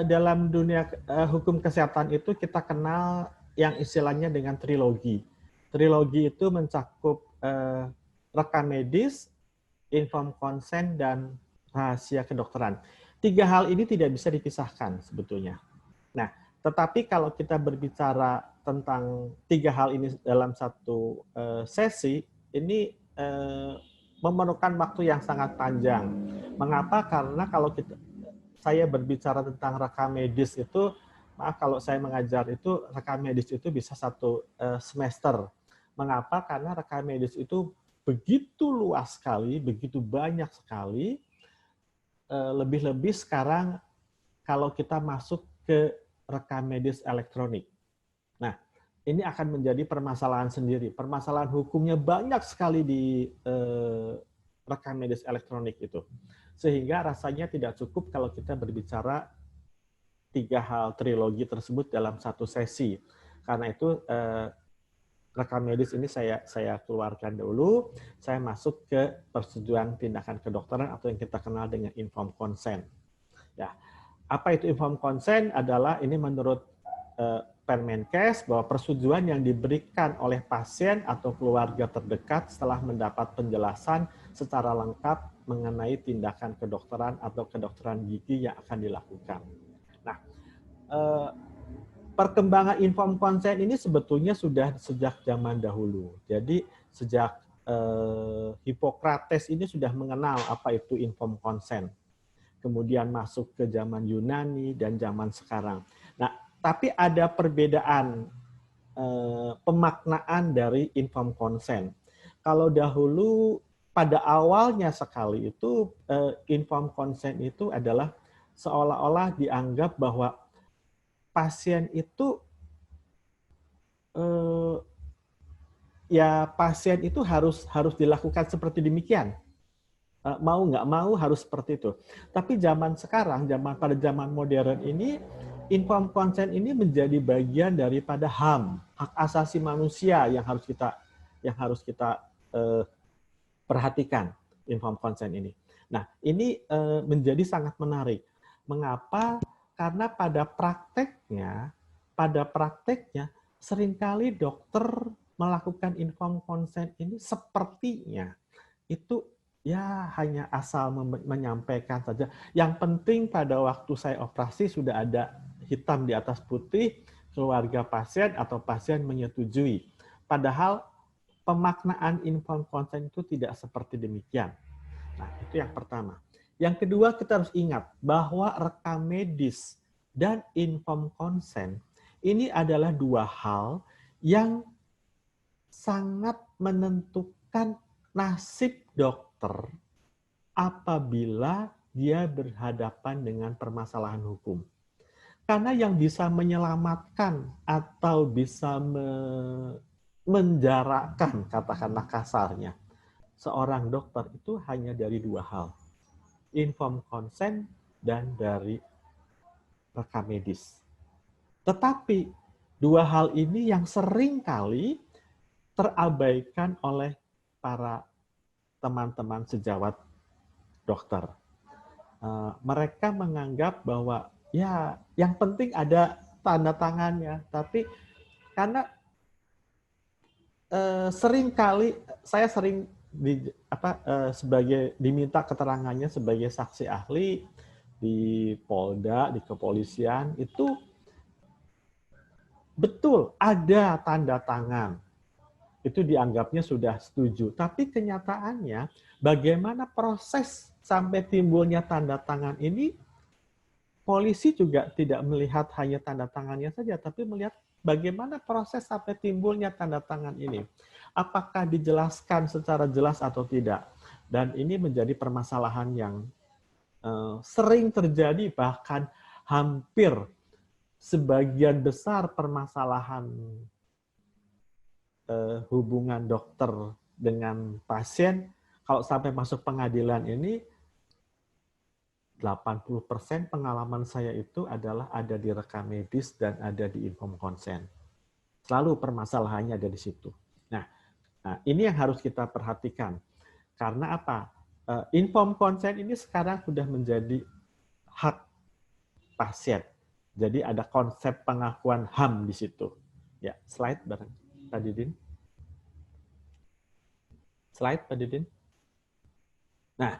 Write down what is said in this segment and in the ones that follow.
Dalam dunia hukum kesehatan itu kita kenal yang istilahnya dengan trilogi. Trilogi itu mencakup rekam medis, inform consent, dan rahasia kedokteran. Tiga hal ini tidak bisa dipisahkan sebetulnya. Nah, tetapi kalau kita berbicara tentang tiga hal ini dalam satu sesi, ini memerlukan waktu yang sangat panjang. Mengapa? Karena kalau saya berbicara tentang rekam medis itu, maaf kalau saya mengajar itu, rekam medis itu bisa satu semester. Mengapa? Karena rekam medis itu begitu luas sekali, begitu banyak sekali, lebih-lebih sekarang kalau kita masuk ke rekam medis elektronik. Nah, ini akan menjadi permasalahan sendiri. Permasalahan hukumnya banyak sekali di rekam medis elektronik itu. Sehingga rasanya tidak cukup kalau kita berbicara tiga hal trilogi tersebut dalam satu sesi. Karena itu rekam medis ini saya keluarkan dulu, saya masuk ke persetujuan tindakan kedokteran atau yang kita kenal dengan informed consent. Ya, apa itu informed consent adalah ini menurut Permenkes bahwa persetujuan yang diberikan oleh pasien atau keluarga terdekat setelah mendapat penjelasan secara lengkap mengenai tindakan kedokteran atau kedokteran gigi yang akan dilakukan. Nah, perkembangan informed consent ini sebetulnya sudah sejak zaman dahulu. Jadi sejak Hippocrates ini sudah mengenal apa itu informed consent. Kemudian masuk ke zaman Yunani dan zaman sekarang. Nah, tapi ada perbedaan pemaknaan dari informed consent. Kalau dahulu pada awalnya sekali itu informed consent itu adalah seolah-olah dianggap bahwa pasien itu pasien itu harus dilakukan seperti demikian. Mau nggak mau harus seperti itu. Tapi zaman sekarang, pada zaman modern ini, informed consent ini menjadi bagian daripada HAM, hak asasi manusia yang harus kita perhatikan, informed consent ini. Nah, ini menjadi sangat menarik. Mengapa? Karena pada prakteknya seringkali dokter melakukan informed consent ini sepertinya itu ya hanya asal menyampaikan saja. Yang penting pada waktu saya operasi sudah ada hitam di atas putih, keluarga pasien atau pasien menyetujui. Padahal pemaknaan informed consent itu tidak seperti demikian. Nah, itu yang pertama. Yang kedua, kita harus ingat bahwa rekam medis dan informed consent ini adalah dua hal yang sangat menentukan nasib dokter apabila dia berhadapan dengan permasalahan hukum. Karena yang bisa menyelamatkan atau bisa menjarakan, katakanlah kasarnya, seorang dokter itu hanya dari dua hal. Informed consent dan dari rekam medis. Tetapi dua hal ini yang sering kali terabaikan oleh para teman-teman sejawat dokter. Mereka menganggap bahwa ya yang penting ada tanda tangannya, tapi karena sering kali saya sering diminta keterangannya sebagai saksi ahli di Polda, di kepolisian, itu betul ada tanda tangan. Itu dianggapnya sudah setuju. Tapi kenyataannya bagaimana proses sampai timbulnya tanda tangan ini, polisi juga tidak melihat hanya tanda tangannya saja, tapi melihat bagaimana proses sampai timbulnya tanda tangan ini. Apakah dijelaskan secara jelas atau tidak? Dan ini menjadi permasalahan yang sering terjadi, bahkan hampir sebagian besar permasalahan hubungan dokter dengan pasien, kalau sampai masuk pengadilan ini, 80% pengalaman saya itu adalah ada di rekam medis dan ada di informed consent. Selalu permasalahannya ada di situ. Nah, ini yang harus kita perhatikan. Karena apa? Informed consent ini sekarang sudah menjadi hak pasien. Jadi ada konsep pengakuan HAM di situ. Ya, slide bareng Pak Didin. Slide Pak Didin. Nah,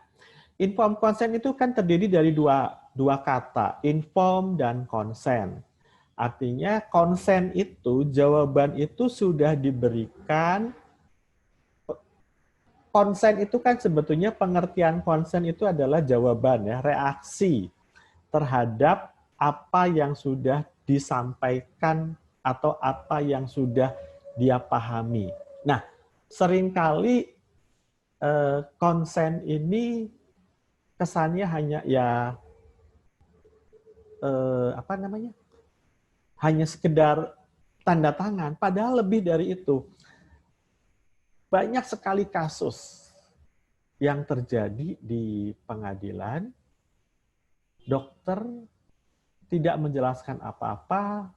informed consent itu kan terdiri dari dua kata, inform dan consent. Artinya konsen itu, jawaban itu sudah diberikan. Konsen itu kan sebetulnya pengertian konsen itu adalah jawaban ya, reaksi terhadap apa yang sudah disampaikan atau apa yang sudah dia pahami. Nah, seringkali konsen ini kesannya hanya ya apa namanya? Hanya sekedar tanda tangan, padahal lebih dari itu. Banyak sekali kasus yang terjadi di pengadilan, dokter tidak menjelaskan apa-apa,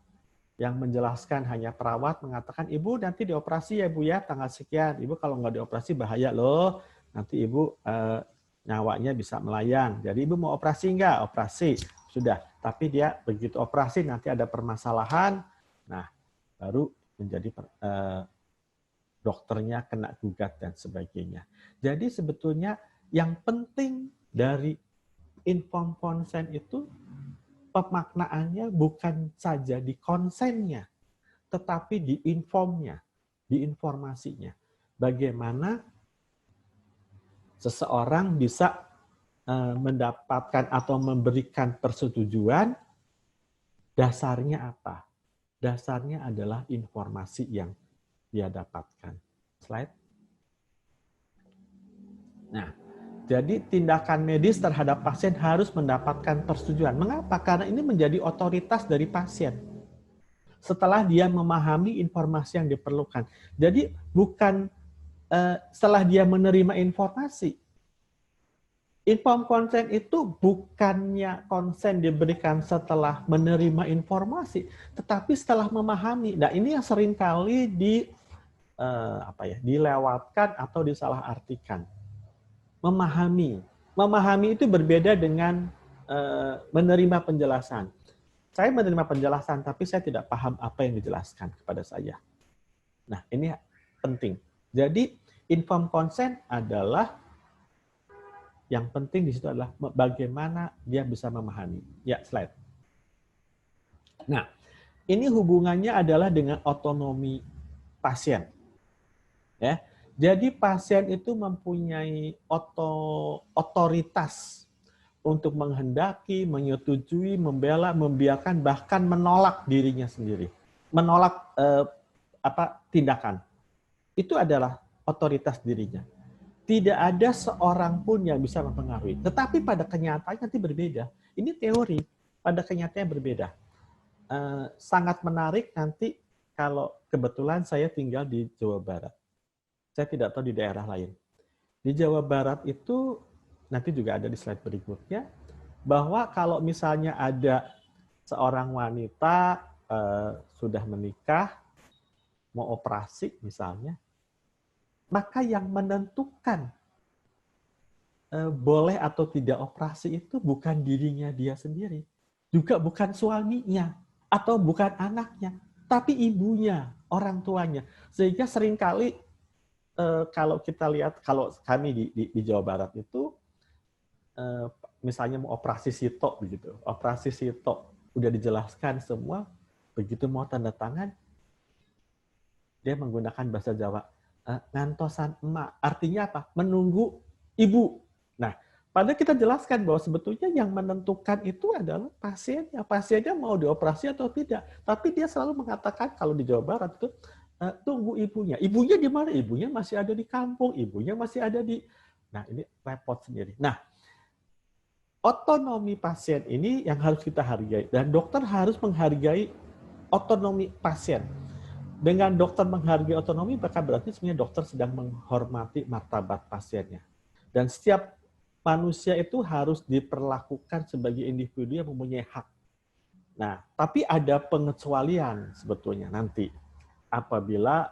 yang menjelaskan hanya perawat mengatakan, ibu nanti dioperasi ya bu ya, tanggal sekian. Ibu kalau nggak dioperasi bahaya loh, nanti ibu nyawanya bisa melayang. Jadi ibu mau operasi nggak? Operasi. Sudah. Tapi dia begitu operasi nanti ada permasalahan, nah baru menjadi dokternya kena gugat dan sebagainya. Jadi sebetulnya yang penting dari informed consent itu pemaknaannya bukan saja di konsennya, tetapi di informnya, di informasinya. Bagaimana seseorang bisa mendapatkan atau memberikan persetujuan, dasarnya apa? Dasarnya adalah informasi yang dia dapatkan. Slide. Nah, jadi tindakan medis terhadap pasien harus mendapatkan persetujuan. Mengapa? Karena ini menjadi otoritas dari pasien. Setelah dia memahami informasi yang diperlukan. Jadi bukan setelah dia menerima informasi. Informed consent itu bukannya konsen diberikan setelah menerima informasi, tetapi setelah memahami. Nah, ini yang seringkali dilewatkan atau disalahartikan. Memahami. Memahami itu berbeda dengan menerima penjelasan. Saya menerima penjelasan, tapi saya tidak paham apa yang dijelaskan kepada saya. Nah, ini penting. Jadi, informed consent adalah yang penting di situ adalah bagaimana dia bisa memahami. Ya, slide. Nah, ini hubungannya adalah dengan otonomi pasien. Ya. Jadi pasien itu mempunyai otoritas untuk menghendaki, menyetujui, membela, membiarkan, bahkan menolak dirinya sendiri. Menolak tindakan. Itu adalah otoritas dirinya. Tidak ada seorang pun yang bisa mempengaruhi. Tetapi pada kenyataannya nanti berbeda. Ini teori, pada kenyataannya berbeda. Sangat menarik nanti kalau kebetulan saya tinggal di Jawa Barat. Saya tidak tahu di daerah lain. Di Jawa Barat itu, nanti juga ada di slide berikutnya, bahwa kalau misalnya ada seorang wanita sudah menikah, mau operasi misalnya, maka yang menentukan boleh atau tidak operasi itu bukan dirinya dia sendiri, juga bukan suaminya, atau bukan anaknya, tapi ibunya, orang tuanya. Sehingga seringkali kalau kita lihat, kalau kami di Jawa Barat itu, misalnya mau operasi sitok begitu, operasi sitok udah dijelaskan semua, begitu mau tanda tangan, dia menggunakan bahasa Jawa, ngantosan emak, artinya apa? Menunggu ibu. Nah, padahal kita jelaskan bahwa sebetulnya yang menentukan itu adalah pasiennya. Pasiennya mau dioperasi atau tidak. Tapi dia selalu mengatakan kalau di Jawa Barat itu tunggu ibunya. Ibunya di mana? Ibunya masih ada di kampung. Ibunya masih ada di. Nah, ini repot sendiri. Nah, otonomi pasien ini yang harus kita hargai, dan dokter harus menghargai otonomi pasien. Dengan dokter menghargai otonomi, maka berarti sebenarnya dokter sedang menghormati martabat pasiennya. Dan setiap manusia itu harus diperlakukan sebagai individu yang mempunyai hak. Nah, tapi ada pengecualian sebetulnya nanti. Apabila,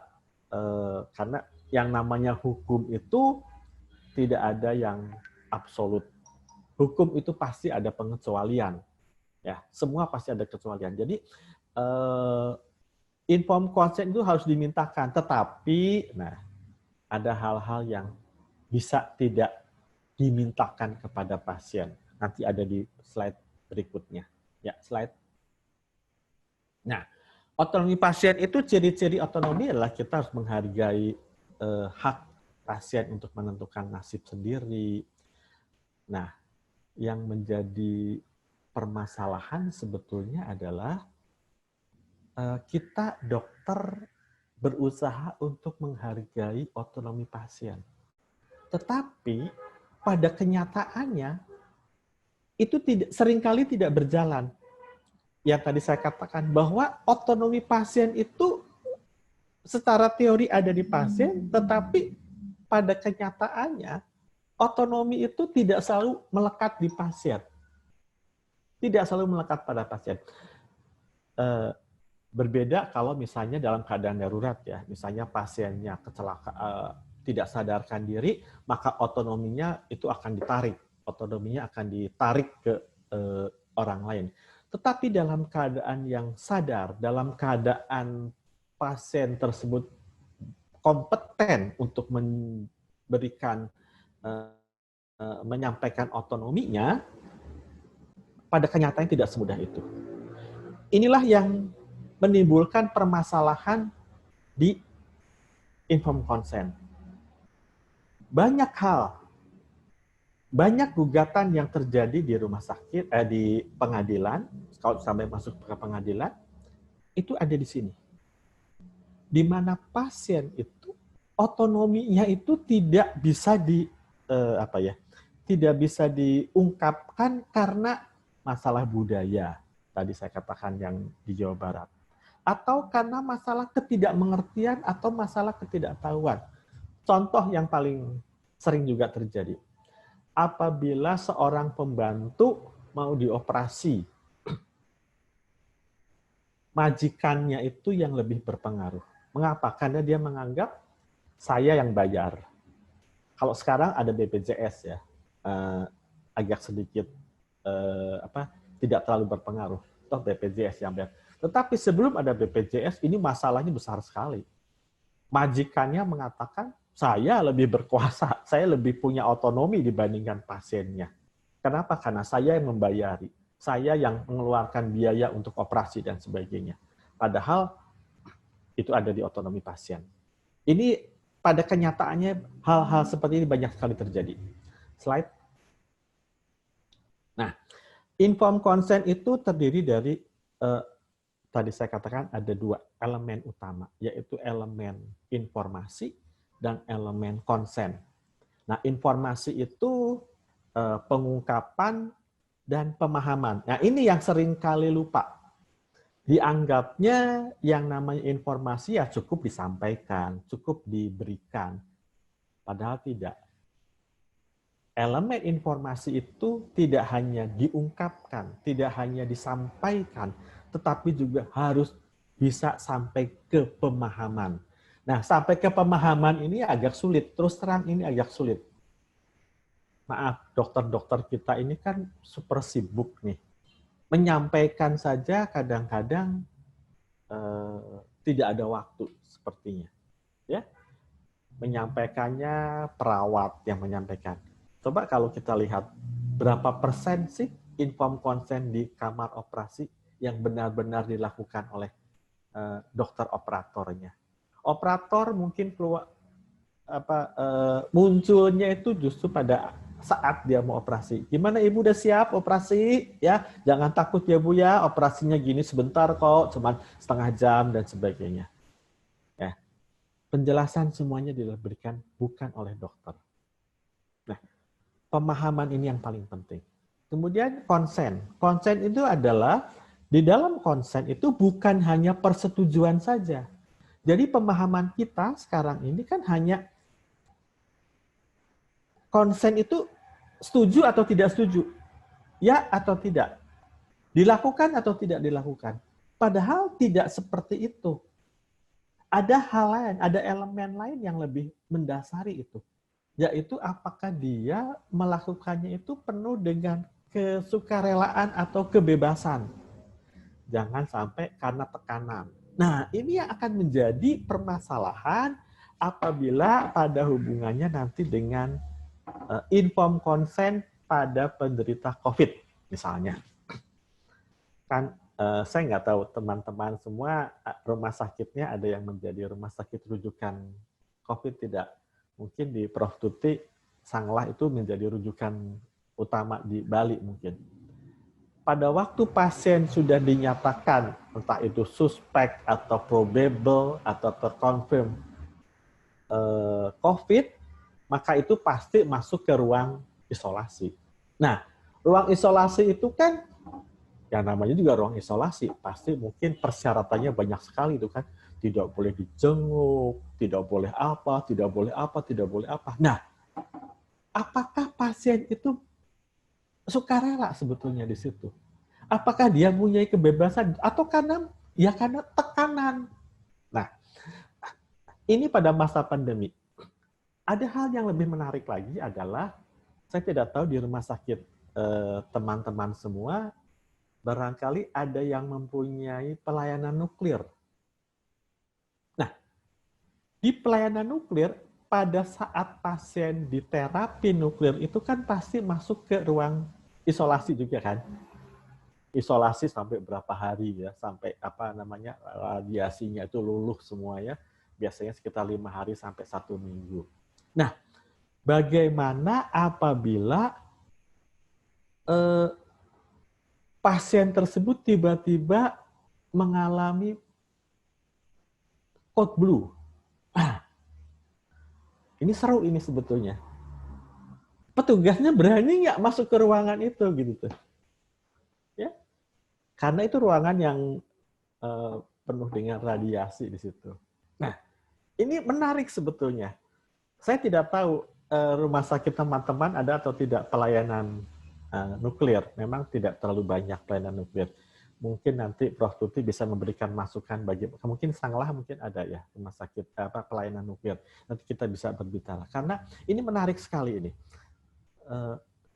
karena yang namanya hukum itu tidak ada yang absolut. Hukum itu pasti ada pengecualian. Ya, semua pasti ada kecualian. Jadi informed consent itu harus dimintakan, tetapi nah ada hal-hal yang bisa tidak dimintakan kepada pasien. Nanti ada di slide berikutnya. Ya, slide. Nah, otonomi pasien itu, ciri-ciri otonomi adalah kita harus menghargai hak pasien untuk menentukan nasib sendiri. Nah, yang menjadi permasalahan sebetulnya adalah kita dokter berusaha untuk menghargai otonomi pasien. Tetapi pada kenyataannya itu seringkali tidak berjalan. Yang tadi saya katakan bahwa otonomi pasien itu secara teori ada di pasien, tetapi pada kenyataannya otonomi itu tidak selalu melekat di pasien. Tidak selalu melekat pada pasien. Berbeda kalau misalnya dalam keadaan darurat ya, misalnya pasiennya kecelakaan, tidak sadarkan diri, maka otonominya itu akan ditarik. Otonominya akan ditarik ke orang lain. Tetapi dalam keadaan yang sadar, dalam keadaan pasien tersebut kompeten untuk memberikan, menyampaikan otonominya, pada kenyataannya tidak semudah itu. Inilah yang menimbulkan permasalahan di informed consent. Banyak hal, banyak gugatan yang terjadi di rumah sakit, di pengadilan, kalau sampai masuk ke pengadilan, itu ada di sini. Di mana pasien itu otonominya itu tidak bisa tidak bisa diungkapkan karena masalah budaya. Tadi saya katakan yang di Jawa Barat. Atau karena masalah ketidakmengertian atau masalah ketidaktahuan. Contoh yang paling sering juga terjadi. Apabila seorang pembantu mau dioperasi, majikannya itu yang lebih berpengaruh. Mengapa? Karena dia menganggap saya yang bayar. Kalau sekarang ada BPJS ya, agak sedikit tidak terlalu berpengaruh. Toh BPJS yang bayar. Tetapi sebelum ada BPJS, ini masalahnya besar sekali. Majikannya mengatakan, saya lebih berkuasa, saya lebih punya otonomi dibandingkan pasiennya. Kenapa? Karena saya yang membayari, saya yang mengeluarkan biaya untuk operasi dan sebagainya. Padahal itu ada di otonomi pasien. Ini pada kenyataannya hal-hal seperti ini banyak sekali terjadi. Slide. Nah, informed consent itu terdiri dari tadi saya katakan ada dua elemen utama, yaitu elemen informasi dan elemen konsen. Nah, informasi itu pengungkapan dan pemahaman. Nah, ini yang sering kali lupa. Dianggapnya yang namanya informasi ya cukup disampaikan, cukup diberikan. Padahal tidak. Elemen informasi itu tidak hanya diungkapkan, tidak hanya disampaikan, tetapi juga harus bisa sampai ke pemahaman. Nah, sampai ke pemahaman ini agak sulit. Terus terang ini agak sulit. Maaf, dokter-dokter kita ini kan super sibuk nih. Menyampaikan saja kadang-kadang tidak ada waktu sepertinya. Ya, menyampaikannya perawat yang menyampaikan. Coba kalau kita lihat berapa persen sih informed consent di kamar operasi yang benar-benar dilakukan oleh dokter operatornya. Operator mungkin keluar munculnya itu justru pada saat dia mau operasi. Gimana Ibu udah siap operasi? Ya, jangan takut ya Bu ya, operasinya gini sebentar kok, cuman setengah jam dan sebagainya. Ya. Penjelasan semuanya diberikan bukan oleh dokter. Nah, pemahaman ini yang paling penting. Kemudian konsen. Konsen itu adalah di dalam konsen itu bukan hanya persetujuan saja. Jadi pemahaman kita sekarang ini kan hanya konsen itu setuju atau tidak setuju, ya atau tidak, dilakukan atau tidak dilakukan. Padahal tidak seperti itu. Ada hal lain, ada elemen lain yang lebih mendasari itu, yaitu apakah dia melakukannya itu penuh dengan kesukarelaan atau kebebasan. Jangan sampai karena tekanan. Nah, ini yang akan menjadi permasalahan apabila pada hubungannya nanti dengan informed consent pada penderita COVID, misalnya. Kan saya nggak tahu teman-teman semua rumah sakitnya ada yang menjadi rumah sakit rujukan COVID tidak. Mungkin di Prof. Tuti, Sanglah itu menjadi rujukan utama di Bali mungkin. Pada waktu pasien sudah dinyatakan, entah itu suspek atau probable atau terkonfirm COVID, maka itu pasti masuk ke ruang isolasi. Nah, ruang isolasi itu kan, ya namanya juga ruang isolasi, pasti mungkin persyaratannya banyak sekali itu kan. Tidak boleh dijenguk, tidak boleh apa, tidak boleh apa, tidak boleh apa. Nah, apakah pasien itu sukarela sebetulnya di situ? Apakah dia punya kebebasan atau karena tekanan? Nah, ini pada masa pandemi. Ada hal yang lebih menarik lagi adalah saya tidak tahu di rumah sakit teman-teman semua barangkali ada yang mempunyai pelayanan nuklir. Nah, di pelayanan nuklir pada saat pasien di terapi nuklir itu kan pasti masuk ke ruang isolasi juga kan? Isolasi sampai berapa hari ya, sampai radiasinya itu luluh semuanya, biasanya sekitar 5 hari sampai 1 minggu. Nah, bagaimana apabila pasien tersebut tiba-tiba mengalami code blue? Ini seru ini sebetulnya. Petugasnya berani nggak masuk ke ruangan itu gitu tuh? Ya, karena itu ruangan yang penuh dengan radiasi di situ. Nah, ini menarik sebetulnya. Saya tidak tahu rumah sakit teman-teman ada atau tidak pelayanan nuklir. Memang tidak terlalu banyak pelayanan nuklir. Mungkin nanti Prof. Tuti bisa memberikan masukan bagi, mungkin Sanglah mungkin ada ya rumah sakit pelayanan nuklir. Nanti kita bisa berbicara. Karena ini menarik sekali ini.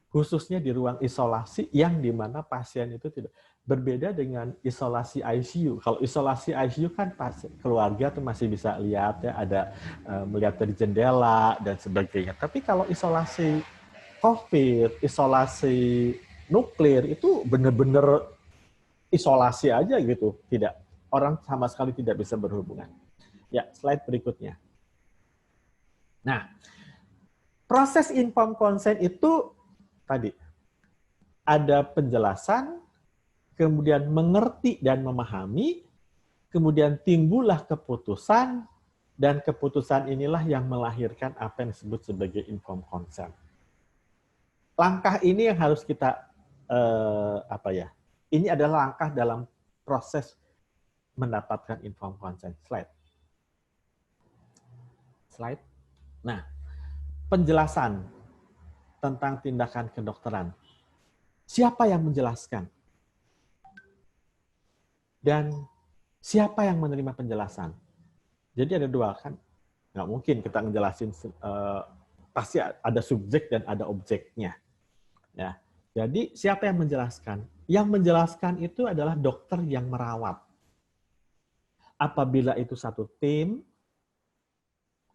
Khususnya di ruang isolasi yang dimana pasien itu tidak berbeda dengan isolasi ICU. Kalau isolasi ICU kan keluarga tuh masih bisa lihat ya, ada melihat dari jendela dan sebagainya. Tapi kalau isolasi COVID, isolasi nuklir itu benar-benar isolasi aja gitu, tidak, orang sama sekali tidak bisa berhubungan. Ya, slide berikutnya. Nah, proses informed consent itu tadi ada penjelasan, kemudian mengerti dan memahami, kemudian timbullah keputusan, dan keputusan inilah yang melahirkan apa yang disebut sebagai informed consent. Langkah ini yang harus kita ini adalah langkah dalam proses mendapatkan informed consent. Slide. Nah, penjelasan tentang tindakan kedokteran. Siapa yang menjelaskan? Dan siapa yang menerima penjelasan? Jadi ada dua kan, nggak mungkin kita ngejelasin pasti ada subjek dan ada objeknya. Ya, jadi siapa yang menjelaskan? Yang menjelaskan itu adalah dokter yang merawat. Apabila itu satu tim,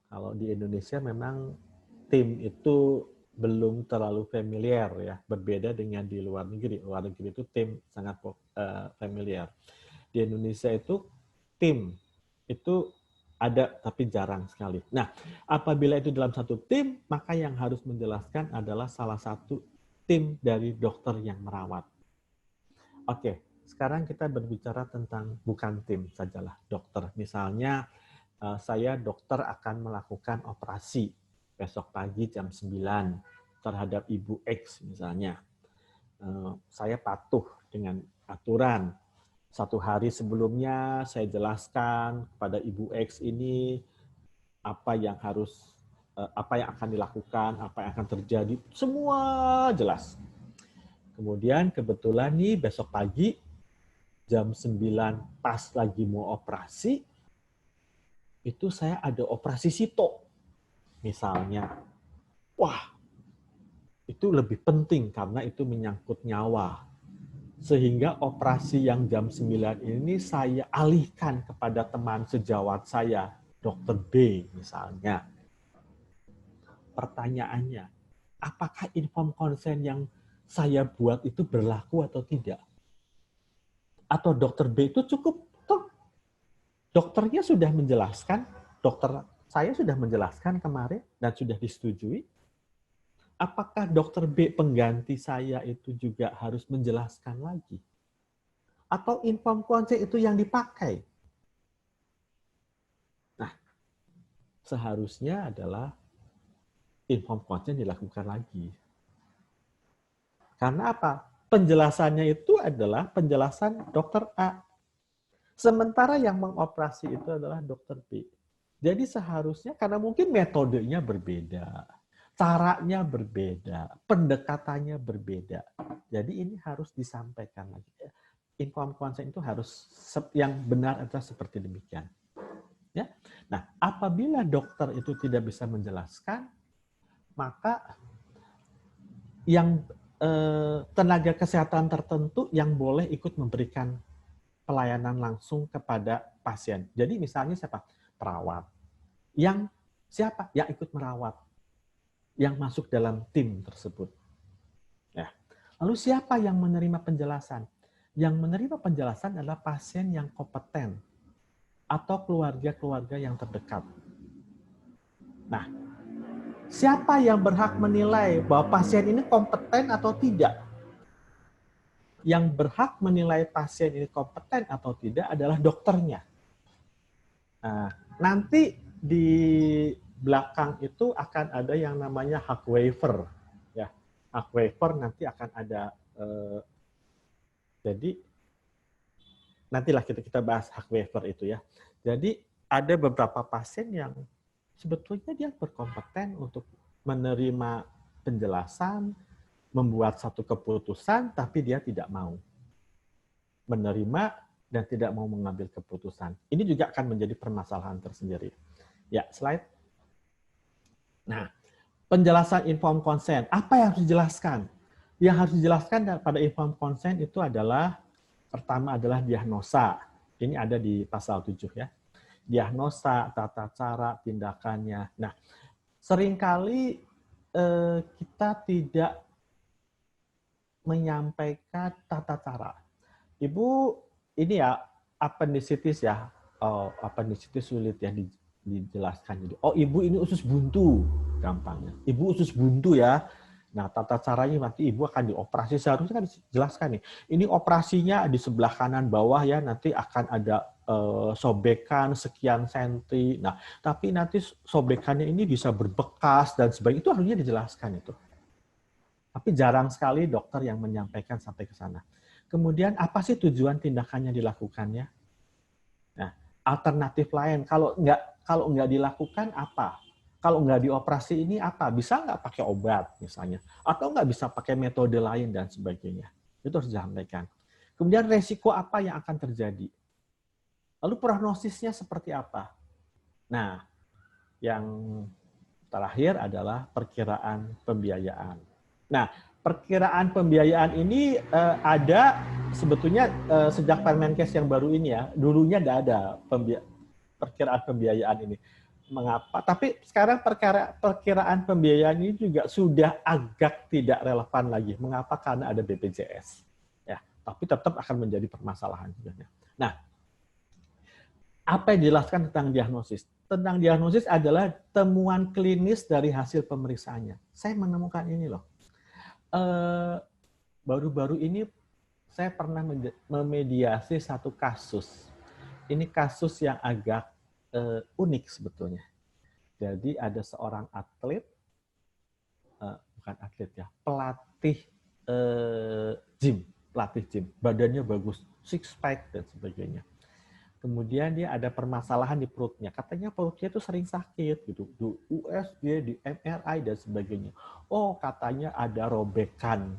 kalau di Indonesia memang tim itu belum terlalu familiar ya, berbeda dengan di luar negeri. Luar negeri itu tim sangat familiar. Di Indonesia itu tim itu ada tapi jarang sekali. Nah, apabila itu dalam satu tim, maka yang harus menjelaskan adalah salah satu tim dari dokter yang merawat. Oke, sekarang kita berbicara tentang bukan tim sajalah, dokter. Misalnya saya dokter akan melakukan operasi besok pagi jam 9 terhadap Ibu X misalnya. Saya patuh dengan aturan. 1 hari sebelumnya saya jelaskan kepada Ibu X ini apa yang akan dilakukan, apa yang akan terjadi, semua jelas. Kemudian kebetulan nih besok pagi jam 9 pas lagi mau operasi, itu saya ada operasi sito. Misalnya, wah, itu lebih penting karena itu menyangkut nyawa. Sehingga operasi yang jam 9 ini saya alihkan kepada teman sejawat saya, Dr. B misalnya. Pertanyaannya, apakah informed consent yang saya buat itu berlaku atau tidak? Atau Dr. B itu cukup, toh dokternya sudah menjelaskan, dokter saya sudah menjelaskan kemarin dan sudah disetujui. Apakah dokter B pengganti saya itu juga harus menjelaskan lagi? Atau informed consent itu yang dipakai? Nah, seharusnya adalah informed consent dilakukan lagi. Karena apa? Penjelasannya itu adalah penjelasan dokter A. Sementara yang mengoperasi itu adalah dokter B. Jadi seharusnya karena mungkin metodenya berbeda, caranya berbeda, pendekatannya berbeda. Jadi ini harus disampaikan lagi. Informed consent itu harus yang benar adalah seperti demikian. Ya. Nah, apabila dokter itu tidak bisa menjelaskan, maka yang tenaga kesehatan tertentu yang boleh ikut memberikan pelayanan langsung kepada pasien. Jadi misalnya siapa? Perawat. Yang siapa? Yang ikut merawat. Yang masuk dalam tim tersebut. Ya. Lalu siapa yang menerima penjelasan? Yang menerima penjelasan adalah pasien yang kompeten atau keluarga-keluarga yang terdekat. Nah, siapa yang berhak menilai bahwa pasien ini kompeten atau tidak? Yang berhak menilai pasien ini kompeten atau tidak adalah dokternya. Nah, nanti di belakang itu akan ada yang namanya hak waiver. Ya, hak waiver nanti akan ada. Jadi nantilah kita bahas hak waiver itu ya. Jadi ada beberapa pasien yang sebetulnya dia berkompeten untuk menerima penjelasan, membuat satu keputusan, tapi dia tidak mau menerima dan tidak mau mengambil keputusan. Ini juga akan menjadi permasalahan tersendiri. Ya, slide. Nah, penjelasan informed consent. Apa yang harus dijelaskan? Yang harus dijelaskan pada informed consent itu adalah, pertama adalah diagnosa. Ini ada di pasal 7 ya. Diagnosa, tata cara, tindakannya. Nah, seringkali kita tidak menyampaikan tata cara. Ibu, ini ya, appendicitis ya. Oh, appendicitis sulit ya dijelaskan. Jadi, oh ibu ini usus buntu, gampangnya. Ibu usus buntu ya. Nah, tata caranya nanti ibu akan dioperasi. Seharusnya kan dijelaskan nih. Ini operasinya di sebelah kanan bawah ya, nanti akan ada sobekan sekian senti. Nah, tapi nanti sobekannya ini bisa berbekas dan sebagainya. Itu harusnya dijelaskan itu. Tapi jarang sekali dokter yang menyampaikan sampai ke sana. Kemudian apa sih tujuan tindakannya dilakukannya? Nah, alternatif lain kalau nggak dilakukan apa? Kalau nggak dioperasi ini apa? Bisa nggak pakai obat misalnya? Atau nggak bisa pakai metode lain dan sebagainya? Itu harus disampaikan. Kemudian resiko apa yang akan terjadi? Lalu prognosisnya seperti apa? Nah, yang terakhir adalah perkiraan pembiayaan. Nah, perkiraan pembiayaan ini ada sebetulnya sejak Permenkes yang baru ini ya. Dulunya nggak ada perkiraan pembiayaan ini. Mengapa? Tapi sekarang perkiraan pembiayaan ini juga sudah agak tidak relevan lagi. Mengapa? Karena ada BPJS. Ya, tapi tetap akan menjadi permasalahan juga. Nah, apa yang dijelaskan tentang diagnosis? Tentang diagnosis adalah temuan klinis dari hasil pemeriksaannya. Saya menemukan ini loh. Baru-baru ini saya pernah memediasi satu kasus. Ini kasus yang agak unik sebetulnya. Jadi ada seorang atlet, bukan atlet ya, pelatih gym, badannya bagus, six pack dan sebagainya. Kemudian dia ada permasalahan di perutnya. Katanya perutnya itu sering sakit gitu. Di USG, di MRI dan sebagainya. Oh, katanya ada robekan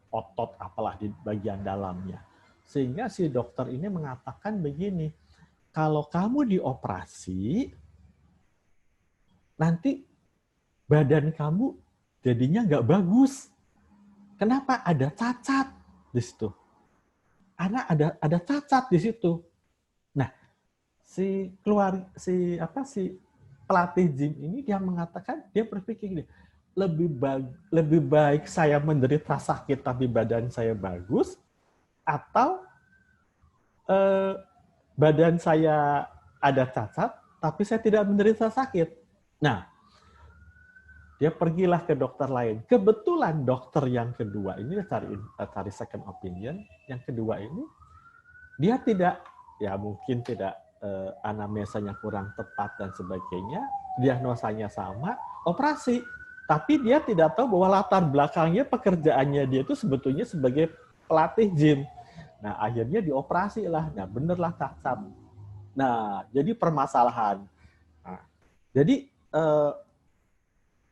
otot apalah di bagian dalamnya. Sehingga si dokter ini mengatakan begini, kalau kamu dioperasi, nanti badan kamu jadinya nggak bagus. Kenapa? Ada cacat di situ. Karena ada cacat di situ. Nah, si pelatih gym ini dia mengatakan, dia berpikir gini, lebih baik saya menderita sakit tapi badan saya bagus, atau badan saya ada cacat tapi saya tidak menderita sakit. Nah, dia pergilah ke dokter lain. Kebetulan dokter yang kedua ini cari second opinion. Yang kedua ini dia tidak, ya mungkin tidak, anamnesanya kurang tepat dan sebagainya, diagnosanya sama, operasi. Tapi dia tidak tahu bahwa latar belakangnya pekerjaannya dia itu sebetulnya sebagai pelatih gym. Nah, akhirnya dioperasi lah. Nah, benerlah cacat. Nah, jadi permasalahan. Nah, jadi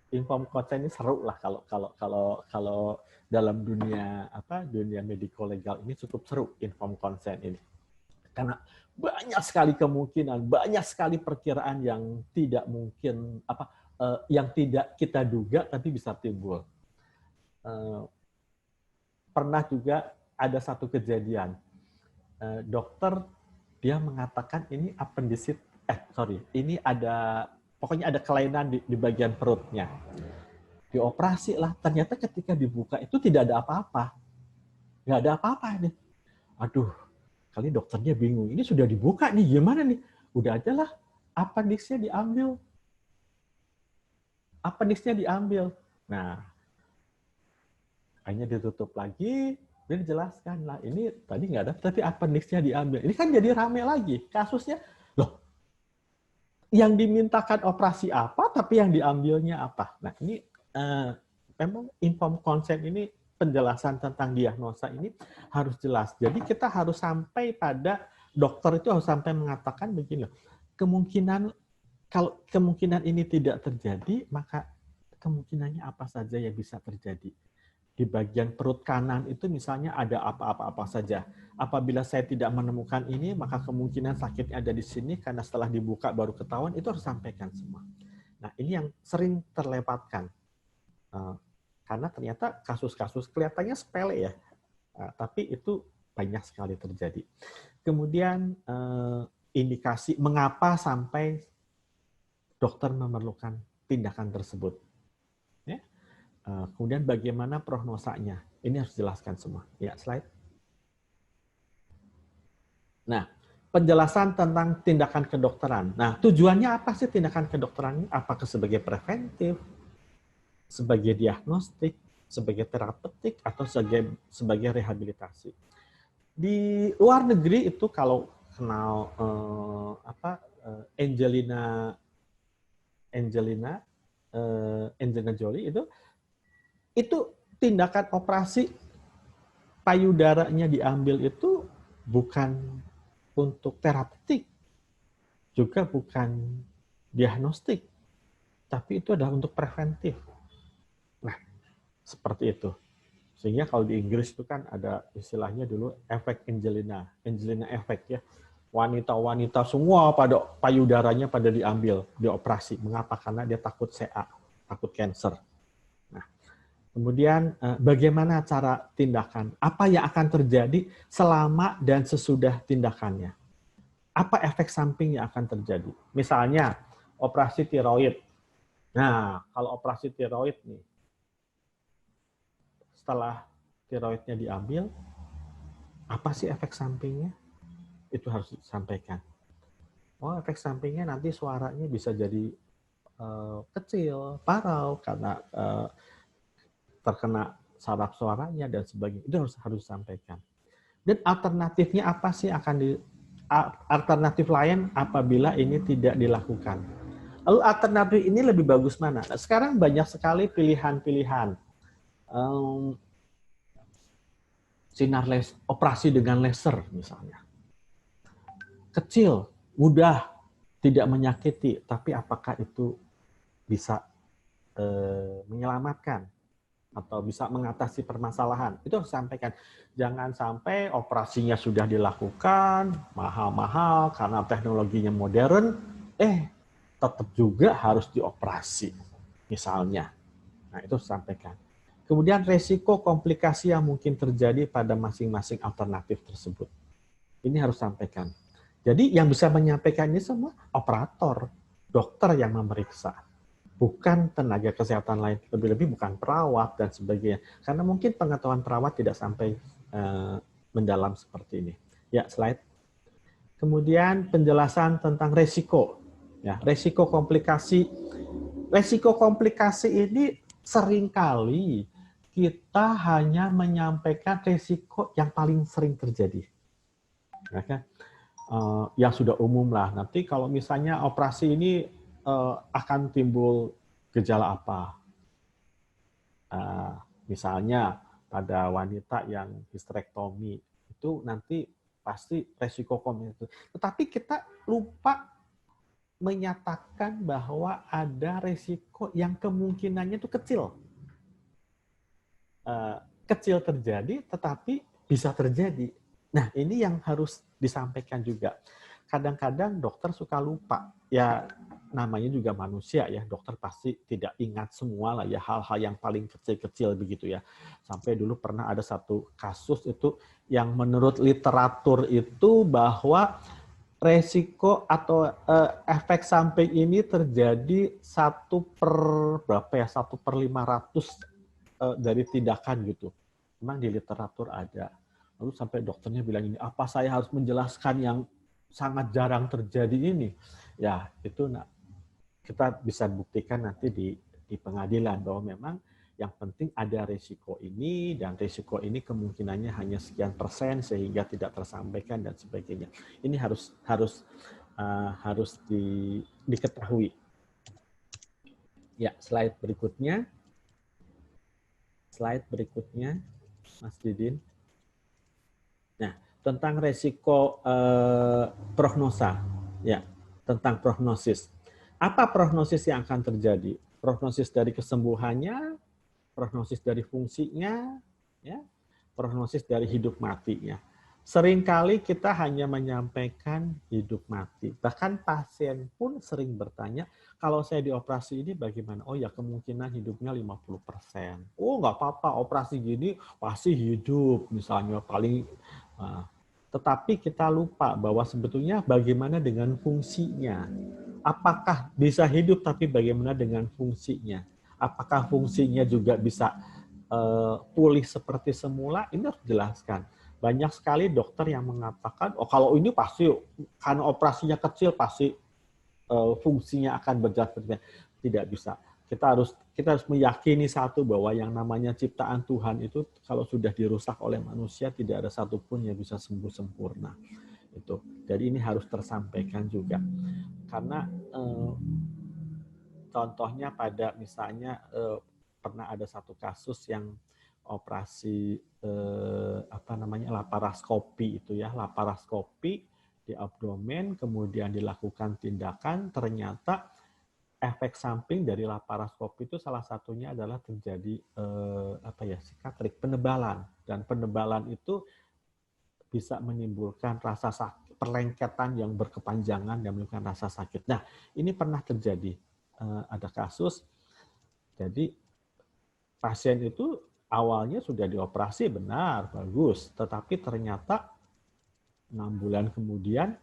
informed consent ini seru lah kalau dalam dunia medico legal ini cukup seru informed consent ini. Karena banyak sekali kemungkinan, banyak sekali perkiraan yang tidak mungkin yang tidak kita duga tapi bisa timbul. Pernah juga ada satu kejadian. Dokter dia mengatakan ini appendicit, pokoknya ada kelainan di bagian perutnya. Dioperasi lah, ternyata ketika dibuka itu tidak ada apa-apa. Nggak ada apa-apa nih. Aduh, kali dokternya bingung. Ini sudah dibuka nih, gimana nih? Udah aja lah, appendixnya diambil. Appendixnya diambil. Nah, akhirnya ditutup lagi, dia dijelaskan lah, ini tadi nggak ada, tapi appendixnya diambil. Ini kan jadi rame lagi. Kasusnya, loh, yang dimintakan operasi apa, tapi yang diambilnya apa. Nah, ini memang informed consent ini, penjelasan tentang diagnosa ini harus jelas. Jadi kita harus sampai pada, dokter itu harus sampai mengatakan begini, kalau kemungkinan ini tidak terjadi, maka kemungkinannya apa saja yang bisa terjadi. Di bagian perut kanan itu misalnya ada apa-apa saja. Apabila saya tidak menemukan ini, maka kemungkinan sakitnya ada di sini, karena setelah dibuka baru ketahuan, itu harus sampaikan semua. Nah, ini yang sering terlewatkan. Karena ternyata kasus-kasus kelihatannya sepele ya, tapi itu banyak sekali terjadi. Kemudian indikasi mengapa sampai dokter memerlukan tindakan tersebut. Kemudian bagaimana prognosanya, ini harus dijelaskan semua. Ya, slide. Nah, penjelasan tentang tindakan kedokteran. Nah, tujuannya apa sih tindakan kedokteran ini? Apakah sebagai preventif, sebagai diagnostik, sebagai terapeutik, atau sebagai rehabilitasi? Di luar negeri itu kalau kenal Angelina Jolie itu tindakan operasi payudaranya diambil itu bukan untuk terapeutik, juga bukan diagnostik, tapi itu adalah untuk preventif. Nah, seperti itu. Sehingga kalau di Inggris itu kan ada istilahnya dulu efek Angelina efek ya. Wanita-wanita semua pada payudaranya pada diambil, dioperasi. Mengapa? Karena dia takut CA, takut cancer. Kemudian bagaimana cara tindakan? Apa yang akan terjadi selama dan sesudah tindakannya? Apa efek samping yang akan terjadi? Misalnya operasi tiroid. Nah, kalau operasi tiroid nih, setelah tiroidnya diambil, apa sih efek sampingnya? Itu harus disampaikan. Oh, efek sampingnya nanti suaranya bisa jadi kecil, parau karena terkena saraf suaranya dan sebagainya. Itu harus disampaikan. Dan alternatifnya apa sih alternatif lain apabila ini tidak dilakukan? Lalu alternatif ini lebih bagus mana? Nah, sekarang banyak sekali pilihan-pilihan. Operasi dengan laser misalnya. Kecil, mudah, tidak menyakiti, tapi apakah itu bisa menyelamatkan atau bisa mengatasi permasalahan? Itu harus disampaikan. Jangan sampai operasinya sudah dilakukan, mahal-mahal karena teknologinya modern, tetap juga harus dioperasi. misalnya. Nah, itu sampaikan. Kemudian resiko komplikasi yang mungkin terjadi pada masing-masing alternatif tersebut. Ini harus sampaikan. Jadi yang bisa menyampaikan ini semua operator, dokter yang memeriksa. Bukan tenaga kesehatan lain, lebih-lebih bukan perawat dan sebagainya. Karena mungkin pengetahuan perawat tidak sampai mendalam seperti ini. Ya, slide. Kemudian penjelasan tentang resiko. Ya, resiko komplikasi. Resiko komplikasi ini seringkali kita hanya menyampaikan resiko yang paling sering terjadi. Ya kan? Yang sudah umum lah. Nanti kalau misalnya operasi ini akan timbul gejala apa? Misalnya pada wanita yang histerektomi itu nanti pasti resiko komplikasi. Tetapi kita lupa menyatakan bahwa ada resiko yang kemungkinannya itu kecil. Kecil terjadi, tetapi bisa terjadi. Nah, ini yang harus disampaikan juga. Kadang-kadang dokter suka lupa. Ya, namanya juga manusia ya, dokter pasti tidak ingat semua lah ya, hal-hal yang paling kecil-kecil begitu ya. Sampai dulu pernah ada satu kasus itu yang menurut literatur itu bahwa resiko atau efek samping ini terjadi 1/500 dari tindakan gitu. Memang di literatur ada. Lalu sampai dokternya bilang ini, apa saya harus menjelaskan yang sangat jarang terjadi ini? Ya, itu kita bisa buktikan nanti di pengadilan bahwa memang yang penting ada risiko ini, dan risiko ini kemungkinannya hanya sekian persen sehingga tidak tersampaikan dan sebagainya. Ini harus diketahui. Ya, slide berikutnya. Slide berikutnya, Mas Didin. Nah, tentang resiko prognosa, ya, tentang prognosis. Apa prognosis yang akan terjadi? Prognosis dari kesembuhannya, prognosis dari fungsinya, ya, prognosis dari hidup matinya. Seringkali kita hanya menyampaikan hidup mati. Bahkan pasien pun sering bertanya, kalau saya dioperasi ini bagaimana? Oh ya, kemungkinan hidupnya 50%. Oh nggak apa-apa, operasi gini pasti hidup, misalnya paling. Tetapi kita lupa bahwa sebetulnya bagaimana dengan fungsinya. Apakah bisa hidup, tapi bagaimana dengan fungsinya? Apakah fungsinya juga bisa pulih seperti semula? Ini harus dijelaskan. Banyak sekali dokter yang mengatakan, oh kalau ini pasti karena operasinya kecil pasti fungsinya akan berjalan. Tidak bisa. Kita harus meyakini satu bahwa yang namanya ciptaan Tuhan itu kalau sudah dirusak oleh manusia tidak ada satupun yang bisa sembuh sempurna. Itu. Jadi ini harus tersampaikan juga. Karena contohnya pada misalnya pernah ada satu kasus yang operasi laparoskopi itu ya, laparoskopi di abdomen, kemudian dilakukan tindakan, ternyata efek samping dari laparoskopi itu salah satunya adalah terjadi psikatrik, penebalan, dan penebalan itu bisa menimbulkan rasa sakit, perlengketan yang berkepanjangan dan menimbulkan rasa sakit. Nah, ini pernah terjadi, ada kasus, jadi pasien itu awalnya sudah dioperasi, benar, bagus, tetapi ternyata 6 bulan kemudian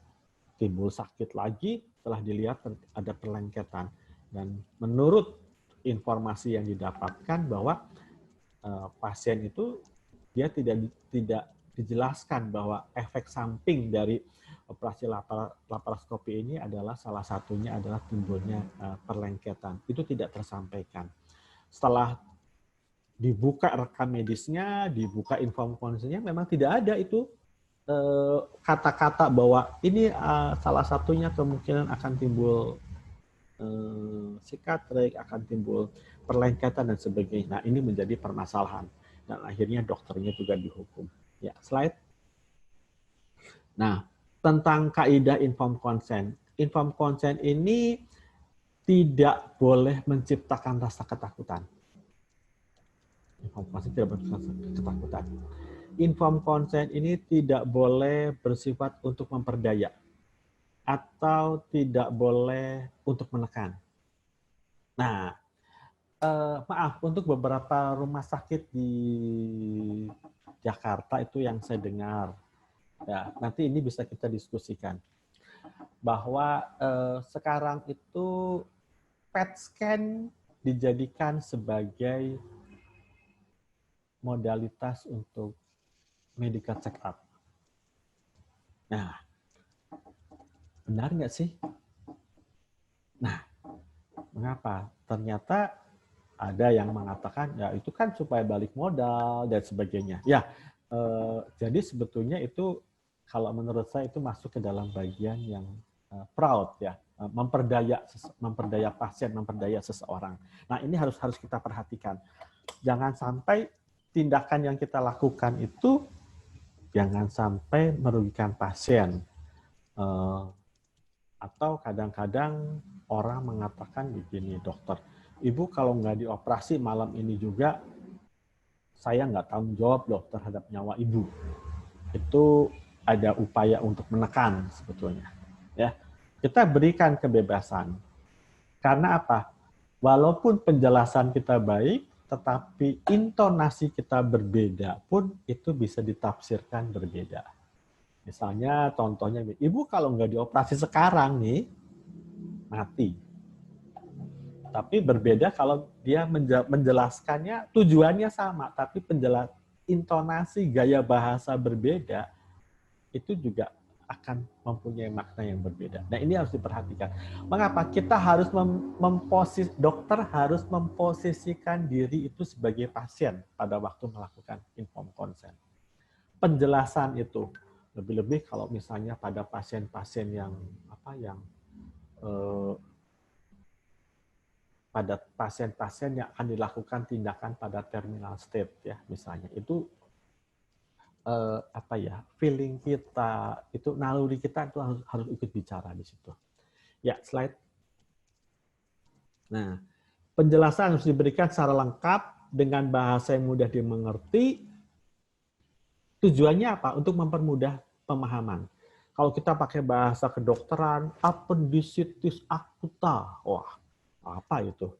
timbul sakit lagi setelah dilihat ada perlengketan. Dan menurut informasi yang didapatkan bahwa pasien itu dia tidak dijelaskan bahwa efek samping dari operasi laparoskopi ini adalah salah satunya adalah timbulnya perlengketan. Itu tidak tersampaikan. Setelah dibuka rekam medisnya, dibuka info konsennya, memang tidak ada itu kata-kata bahwa ini salah satunya kemungkinan akan timbul sikatrik, akan timbul perlengketan dan sebagainya. Nah, ini menjadi permasalahan dan akhirnya dokternya juga dihukum. Ya, slide. Nah, tentang kaidah informed consent. Informed consent ini tidak boleh menciptakan rasa ketakutan. Informed consent tidak boleh menciptakan ketakutan. Informed consent ini tidak boleh bersifat untuk memperdaya atau tidak boleh untuk menekan. Nah, maaf, untuk beberapa rumah sakit di Jakarta itu yang saya dengar, ya nanti ini bisa kita diskusikan bahwa sekarang itu PET scan dijadikan sebagai modalitas untuk medical check up. Nah, benar nggak sih? Nah, mengapa? Ternyata ada yang mengatakan ya itu kan supaya balik modal dan sebagainya. Ya, jadi sebetulnya itu kalau menurut saya itu masuk ke dalam bagian yang proud ya, memperdaya pasien, memperdaya seseorang. Nah, ini harus kita perhatikan. Jangan sampai tindakan yang kita lakukan itu jangan sampai merugikan pasien. Atau kadang-kadang orang mengatakan begini, dokter, Ibu kalau nggak dioperasi malam ini juga, saya nggak tanggung jawab loh terhadap nyawa Ibu. Itu ada upaya untuk menekan sebetulnya. Ya, kita berikan kebebasan. Karena apa? Walaupun penjelasan kita baik, tetapi intonasi kita berbeda pun itu bisa ditafsirkan berbeda. Misalnya contohnya, Ibu kalau nggak dioperasi sekarang nih, mati. Tapi berbeda kalau dia menjelaskannya tujuannya sama, tapi intonasi gaya bahasa berbeda itu juga akan mempunyai makna yang berbeda. Nah, ini harus diperhatikan. Mengapa kita harus dokter harus memposisikan diri itu sebagai pasien pada waktu melakukan informed consent. Penjelasan itu lebih-lebih kalau misalnya pada pasien-pasien yang pada pasien-pasien yang akan dilakukan tindakan pada terminal state ya misalnya itu feeling kita itu naluri kita itu harus ikut bicara di situ. Ya, slide. Nah, penjelasan harus diberikan secara lengkap dengan bahasa yang mudah dimengerti. Tujuannya apa? Untuk mempermudah pemahaman. Kalau kita pakai bahasa kedokteran, appendicitis acuta, wah, apa itu?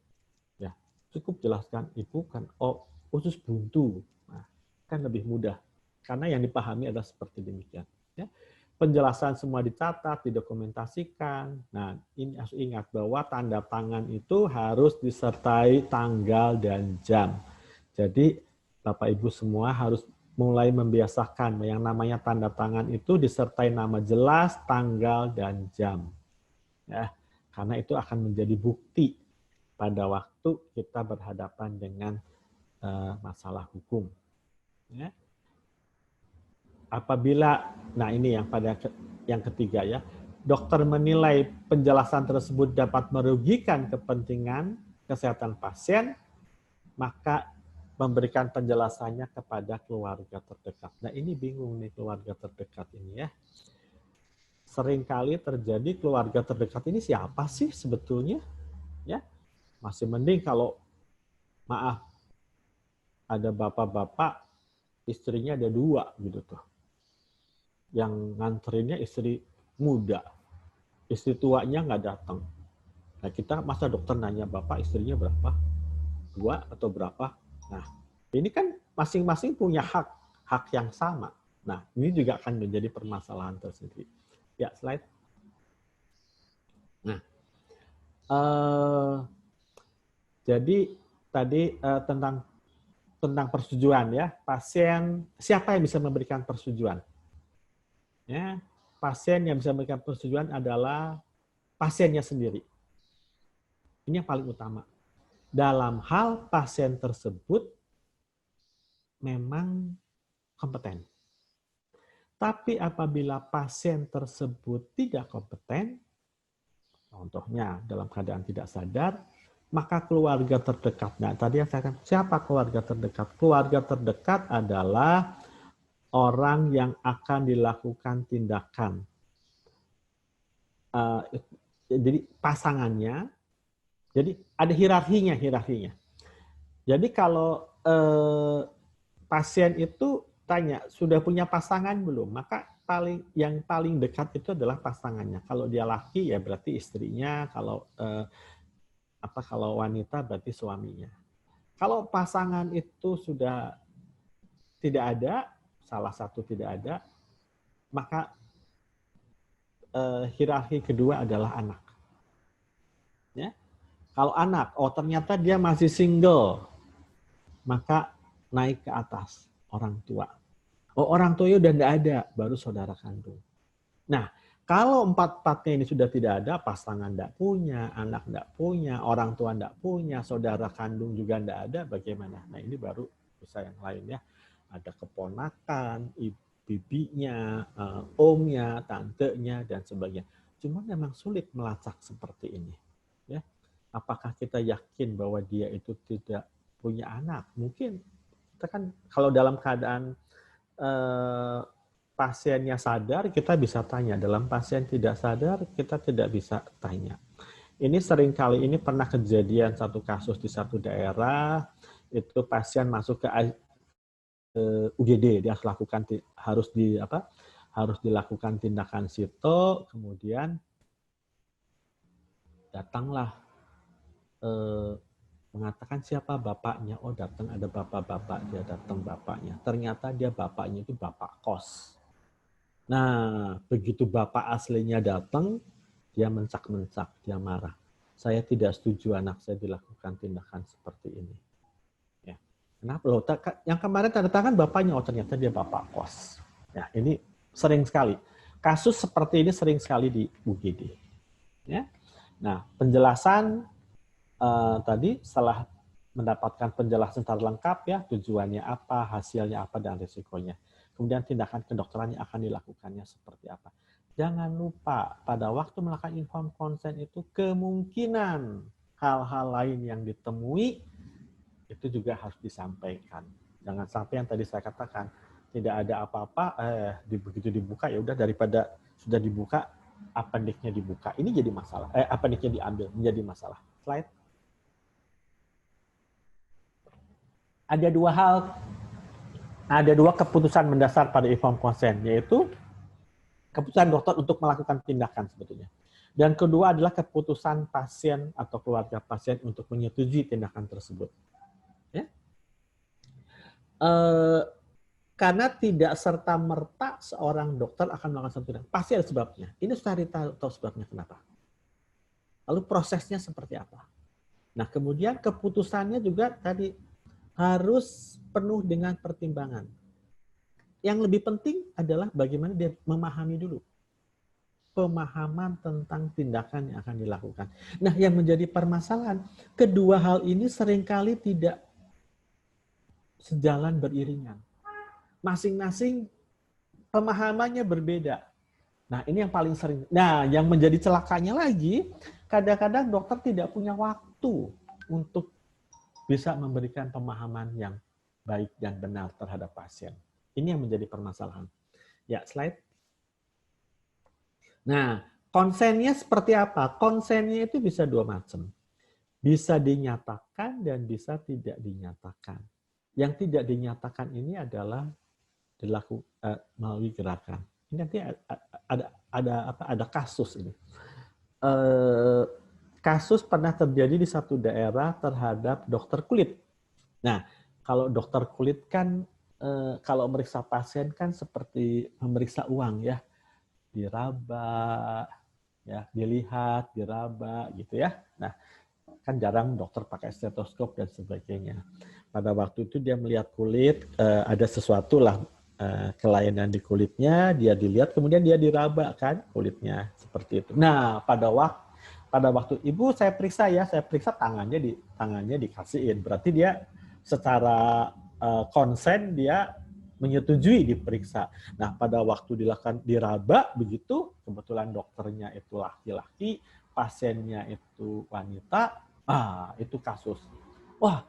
Ya, cukup jelaskan Ibu kan usus buntu. Nah, kan lebih mudah karena yang dipahami adalah seperti demikian. Ya. Penjelasan semua dicatat, didokumentasikan. Nah, ini harus ingat bahwa tanda tangan itu harus disertai tanggal dan jam. Jadi, Bapak Ibu semua harus mulai membiasakan yang namanya tanda tangan itu disertai nama jelas, tanggal, dan jam. Ya, karena itu akan menjadi bukti pada waktu kita berhadapan dengan masalah hukum. Ya. Apabila, nah ini yang ketiga ya, dokter menilai penjelasan tersebut dapat merugikan kepentingan kesehatan pasien, maka memberikan penjelasannya kepada keluarga terdekat. Nah ini bingung nih keluarga terdekat ini ya. Seringkali terjadi keluarga terdekat ini siapa sih sebetulnya? Ya, masih mending kalau maaf ada bapak-bapak istrinya ada 2 gitu tuh. Yang nganterinnya istri muda, istri tuanya nggak datang. Nah kita masa dokter nanya bapak istrinya berapa? 2 atau berapa? Nah, ini kan masing-masing punya hak yang sama. Nah, ini juga akan menjadi permasalahan tersendiri. Ya, slide. Nah, jadi tadi tentang persetujuan ya, pasien siapa yang bisa memberikan persetujuan? Ya, pasien yang bisa memberikan persetujuan adalah pasiennya sendiri. Ini yang paling utama. Dalam hal pasien tersebut memang kompeten. Tapi apabila pasien tersebut tidak kompeten, contohnya dalam keadaan tidak sadar, maka keluarga terdekat. Nah, tadi yang saya katakan, siapa keluarga terdekat? Keluarga terdekat adalah orang yang akan dilakukan tindakan. Jadi pasangannya, jadi ada hierarkinya. Jadi kalau pasien itu tanya, sudah punya pasangan belum? Maka yang paling dekat itu adalah pasangannya. Kalau dia laki ya berarti istrinya, kalau wanita berarti suaminya. Kalau pasangan itu sudah tidak ada, salah satu tidak ada, maka hierarki kedua adalah anak. Ya. Kalau anak, oh ternyata dia masih single, maka naik ke atas orang tua. Oh orang tuanya udah nggak ada, baru saudara kandung. Nah, kalau empat-empatnya ini sudah tidak ada, pasangan nggak punya, anak nggak punya, orang tua nggak punya, saudara kandung juga nggak ada, bagaimana? Nah ini baru bisa yang lain ya. Ada keponakan, bibinya, omnya, tantenya, dan sebagainya. Cuma memang sulit melacak seperti ini. Ya, apakah kita yakin bahwa dia itu tidak punya anak? Mungkin kita kan kalau dalam keadaan pasiennya sadar, kita bisa tanya. Dalam pasien tidak sadar, kita tidak bisa tanya. Ini seringkali ini pernah kejadian satu kasus di satu daerah, itu pasien masuk ke UGD, dia harus dilakukan tindakan sito, kemudian datanglah mengatakan siapa bapaknya. Oh datang ada bapak-bapak, dia datang bapaknya. Ternyata dia bapaknya itu bapak kos. Nah, begitu bapak aslinya datang, dia mencak-mencak, dia marah. Saya tidak setuju anak saya dilakukan tindakan seperti ini. Ya. Kenapa loh? Yang kemarin tanda tangan bapaknya, oh ternyata dia bapak kos. Ya, ini sering sekali. Kasus seperti ini sering sekali di UGD. Ya. Nah, penjelasan tadi setelah mendapatkan penjelasan secara lengkap ya, tujuannya apa, hasilnya apa, dan risikonya. Kemudian tindakan kedokteran yang akan dilakukannya seperti apa. Jangan lupa, pada waktu melakukan informed consent itu kemungkinan hal-hal lain yang ditemui itu juga harus disampaikan. Jangan sampai yang tadi saya katakan, tidak ada apa-apa, begitu dibuka, ya udah daripada sudah dibuka, appendiknya dibuka. Ini jadi masalah. Appendiknya diambil, menjadi masalah. Slide. Ada dua keputusan mendasar pada informed consent, yaitu keputusan dokter untuk melakukan tindakan sebetulnya. Dan kedua adalah keputusan pasien atau keluarga pasien untuk menyetujui tindakan tersebut. Ya? Karena tidak serta-merta seorang dokter akan melakukan satu tindakan. Pasti ada sebabnya. Ini sudah tahu sebabnya kenapa. Lalu prosesnya seperti apa. Nah, kemudian keputusannya juga tadi harus penuh dengan pertimbangan. Yang lebih penting adalah bagaimana dia memahami dulu. Pemahaman tentang tindakan yang akan dilakukan. Nah, yang menjadi permasalahan, kedua hal ini seringkali tidak sejalan beriringan. Masing-masing pemahamannya berbeda. Nah, ini yang paling sering. Nah, yang menjadi celakanya lagi, kadang-kadang dokter tidak punya waktu untuk bisa memberikan pemahaman yang baik dan benar terhadap pasien. Ini yang menjadi permasalahan. Ya, slide. Nah, konsennya seperti apa? Konsennya itu bisa dua macam. Bisa dinyatakan dan bisa tidak dinyatakan. Yang tidak dinyatakan ini adalah melalui gerakan. Ini nanti ada kasus ini. Kasus pernah terjadi di satu daerah terhadap dokter kulit. Nah, kalau dokter kulit kan kalau meriksa pasien kan seperti memeriksa uang ya. Diraba, ya, dilihat, diraba gitu ya. Nah, kan jarang dokter pakai stetoskop dan sebagainya. Pada waktu itu dia melihat kulit, ada sesuatu lah kelainan di kulitnya, dia dilihat, kemudian dia diraba kan kulitnya seperti itu. Nah, pada waktu ibu saya periksa tangannya dikasihin, berarti dia secara konsen dia menyetujui diperiksa. Nah, pada waktu dilakukan diraba begitu, kebetulan dokternya itu laki-laki, pasiennya itu wanita, itu kasus. Wah,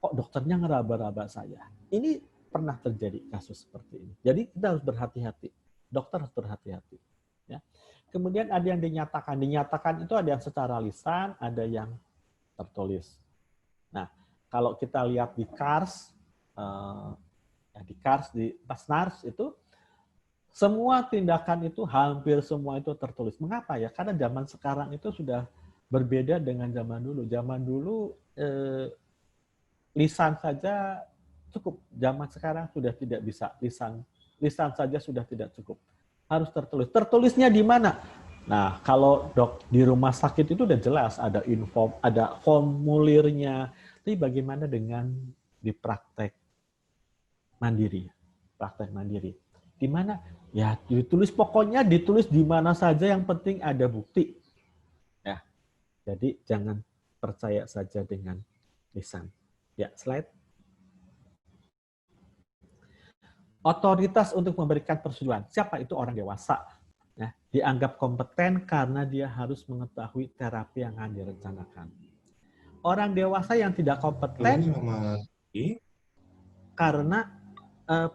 kok dokternya ngeraba-raba saya? Ini pernah terjadi kasus seperti ini. Jadi kita harus berhati-hati. Dokter harus berhati-hati. Ya. Kemudian ada yang dinyatakan. Dinyatakan itu ada yang secara lisan, ada yang tertulis. Nah, kalau kita lihat di KARS, di Basnars itu semua tindakan itu hampir semua itu tertulis. Mengapa ya? Karena zaman sekarang itu sudah berbeda dengan zaman dulu. Zaman dulu lisan saja cukup. Zaman sekarang sudah tidak bisa lisan saja sudah tidak cukup. Harus tertulis. Tertulisnya di mana? Nah, kalau di rumah sakit itu udah jelas ada info, ada formulirnya. Tapi bagaimana dengan di praktek mandiri? Praktek mandiri. Di mana? Ya, ditulis pokoknya ditulis di mana saja yang penting ada bukti. Ya. Jadi jangan percaya saja dengan lisan. Ya, slide. Otoritas untuk memberikan persetujuan. Siapa itu orang dewasa? Ya, dianggap kompeten karena dia harus mengetahui terapi yang akan direncanakan. Orang dewasa yang tidak kompeten karena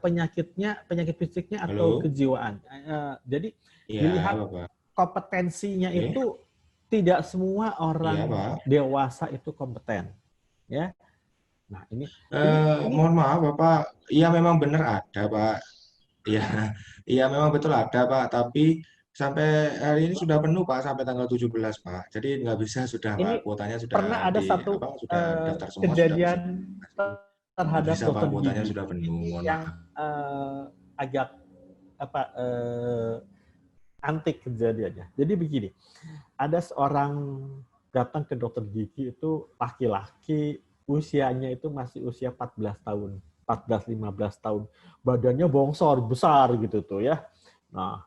penyakit fisiknya atau kejiwaan. Jadi dilihat kompetensinya itu tidak semua orang dewasa itu kompeten. Ya. Nah, ini mohon maaf Bapak, iya memang benar ada Pak. Iya memang betul ada Pak, tapi sampai hari ini sudah penuh Pak, sampai tanggal 17 Pak. Jadi nggak bisa sudah ini Pak, kuotanya pernah sudah ada satu sudah daftar semua sudah penuh. kejadian Nggak terhadap bisa Pak, dokter kuotanya gigi sudah penuh, mohon yang maaf. agak antik kejadiannya. Jadi begini, ada seorang datang ke dokter gigi itu laki-laki, usianya itu masih usia 14 tahun, 14-15 tahun. Badannya bongsor, besar gitu tuh ya. Nah,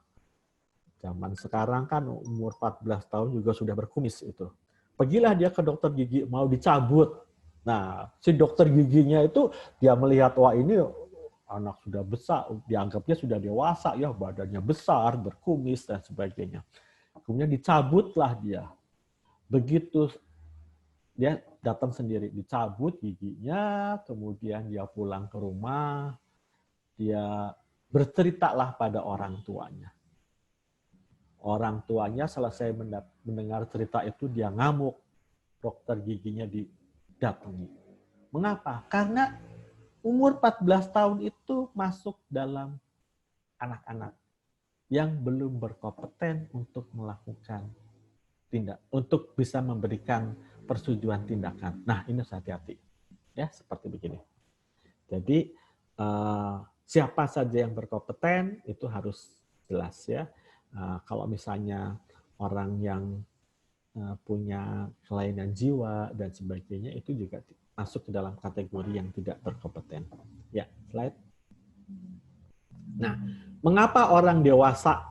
zaman sekarang kan umur 14 tahun juga sudah berkumis itu. Pergilah dia ke dokter gigi, mau dicabut. Nah, si dokter giginya itu dia melihat, wah ini anak sudah besar, dianggapnya sudah dewasa ya, badannya besar, berkumis dan sebagainya. Kemudian dicabutlah dia. Begitu dia datang sendiri, dicabut giginya, kemudian dia pulang ke rumah, dia berceritalah pada orang tuanya. Orang tuanya selesai mendengar cerita itu, dia ngamuk, dokter giginya didatangi. Mengapa? Karena umur 14 tahun itu masuk dalam anak-anak yang belum berkompeten untuk melakukan untuk bisa memberikan persetujuan tindakan. Nah, ini harus hati-hati. Ya, seperti begini. Jadi, siapa saja yang berkompeten itu harus jelas ya. Kalau misalnya orang yang punya kelainan jiwa dan sebagainya itu juga masuk ke dalam kategori yang tidak berkompeten. Ya, slide. Nah, mengapa orang dewasa,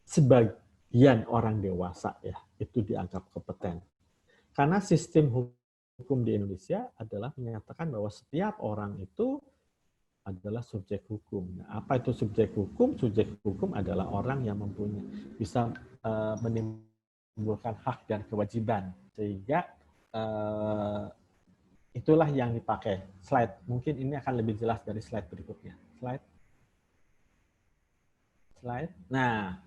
sebagian orang dewasa ya itu dianggap kompeten? Karena sistem hukum di Indonesia adalah menyatakan bahwa setiap orang itu adalah subjek hukum. Nah, apa itu subjek hukum? Subjek hukum adalah orang yang bisa menimbulkan hak dan kewajiban. Sehingga itulah yang dipakai. Slide. Mungkin ini akan lebih jelas dari slide berikutnya. Slide. Nah,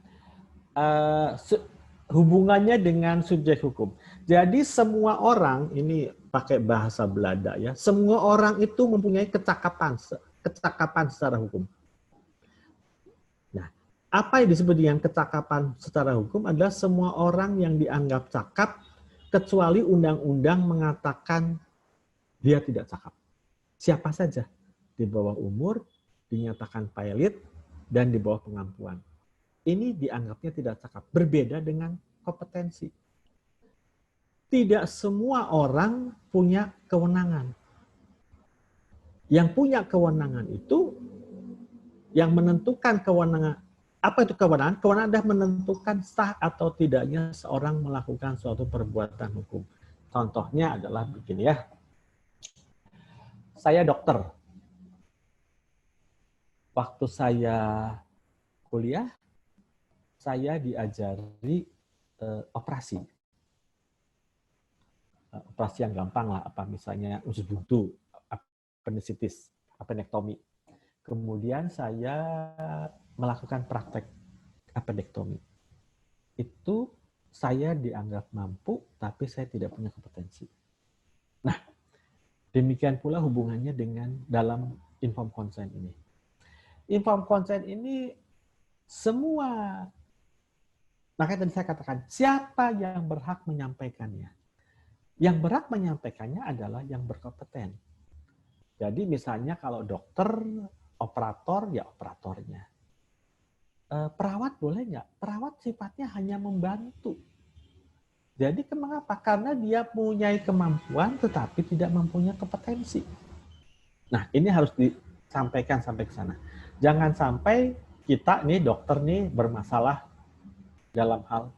hubungannya dengan subjek hukum. Jadi semua orang, ini pakai bahasa Belanda ya, semua orang itu mempunyai kecakapan secara hukum. Nah, apa yang disebut dengan kecakapan secara hukum adalah semua orang yang dianggap cakap kecuali undang-undang mengatakan dia tidak cakap. Siapa saja di bawah umur dinyatakan pilot dan di bawah pengampuan. Ini dianggapnya tidak cakap. Berbeda dengan kompetensi. Tidak semua orang punya kewenangan. Yang punya kewenangan itu, yang menentukan kewenangan, apa itu kewenangan? Kewenangan adalah menentukan sah atau tidaknya seorang melakukan suatu perbuatan hukum. Contohnya adalah begini ya. Saya dokter. Waktu saya kuliah, saya diajari operasi. Operasi yang gampang lah, apa misalnya usus buntu, appendicitis, appendektomi. Kemudian saya melakukan praktek appendektomi. Itu saya dianggap mampu, tapi saya tidak punya kompetensi. Nah, demikian pula hubungannya dengan dalam informed consent ini. Informed consent ini semua, makanya tadi saya katakan, siapa yang berhak menyampaikannya? Yang berhak menyampaikannya adalah yang berkompeten. Jadi misalnya kalau dokter, operator, ya operatornya. Perawat boleh nggak? Perawat sifatnya hanya membantu. Jadi kenapa? Karena dia punya kemampuan tetapi tidak mempunyai kompetensi. Nah, ini harus disampaikan sampai ke sana. Jangan sampai kita nih dokter nih bermasalah dalam hal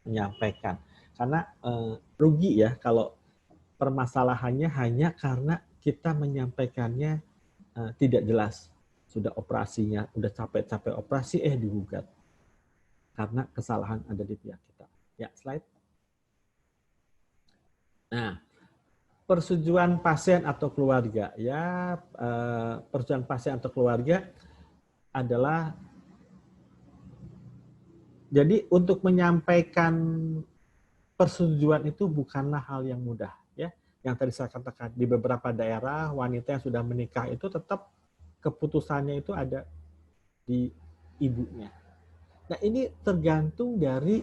menyampaikan. Karena rugi ya kalau permasalahannya hanya karena kita menyampaikannya tidak jelas. Sudah operasinya, udah capek-capek operasi, digugat. Karena kesalahan ada di pihak kita. Ya, slide. Nah, persetujuan pasien atau keluarga. Ya, persetujuan pasien atau keluarga adalah, jadi untuk menyampaikan persetujuan itu bukanlah hal yang mudah. Ya, yang tadi saya katakan, di beberapa daerah wanita yang sudah menikah itu tetap keputusannya itu ada di ibunya. Nah, ini tergantung dari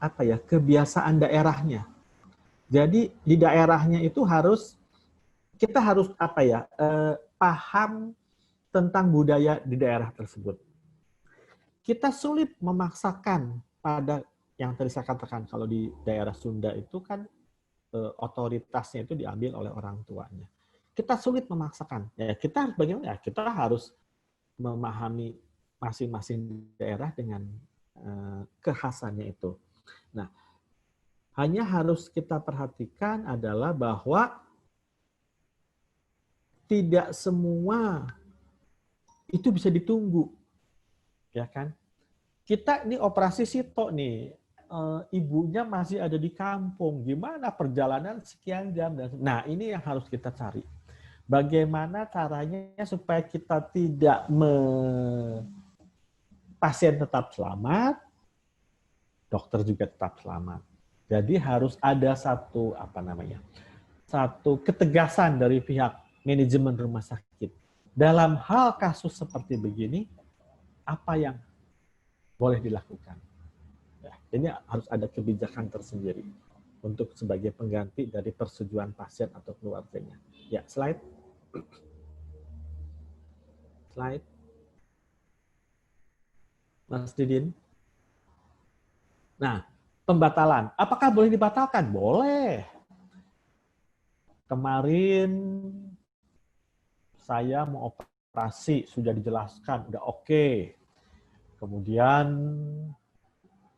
apa ya, kebiasaan daerahnya. Jadi di daerahnya itu kita harus apa ya, paham tentang budaya di daerah tersebut. Kita sulit memaksakan pada yang tadi saya katakan, kalau di daerah Sunda itu kan otoritasnya itu diambil oleh orang tuanya. Kita sulit memaksakan. Ya, kita harus bagaimana? Ya, kita harus memahami masing-masing daerah dengan kekhasannya itu. Nah, hanya harus kita perhatikan adalah bahwa tidak semua itu bisa ditunggu, ya kan? Kita ini operasi Sito nih, ibunya masih ada di kampung, gimana perjalanan sekian jam, nah ini yang harus kita cari. Bagaimana caranya supaya kita tidak pasien tetap selamat, dokter juga tetap selamat. Jadi harus ada satu ketegasan dari pihak manajemen rumah sakit. Dalam hal kasus seperti begini, apa yang boleh dilakukan? Ya, ini harus ada kebijakan tersendiri untuk sebagai pengganti dari persetujuan pasien atau keluarganya. Ya, slide. Slide. Mas Didin. Nah, pembatalan. Apakah boleh dibatalkan? Boleh. Kemarin saya mau operasi, sudah dijelaskan, udah oke. Kemudian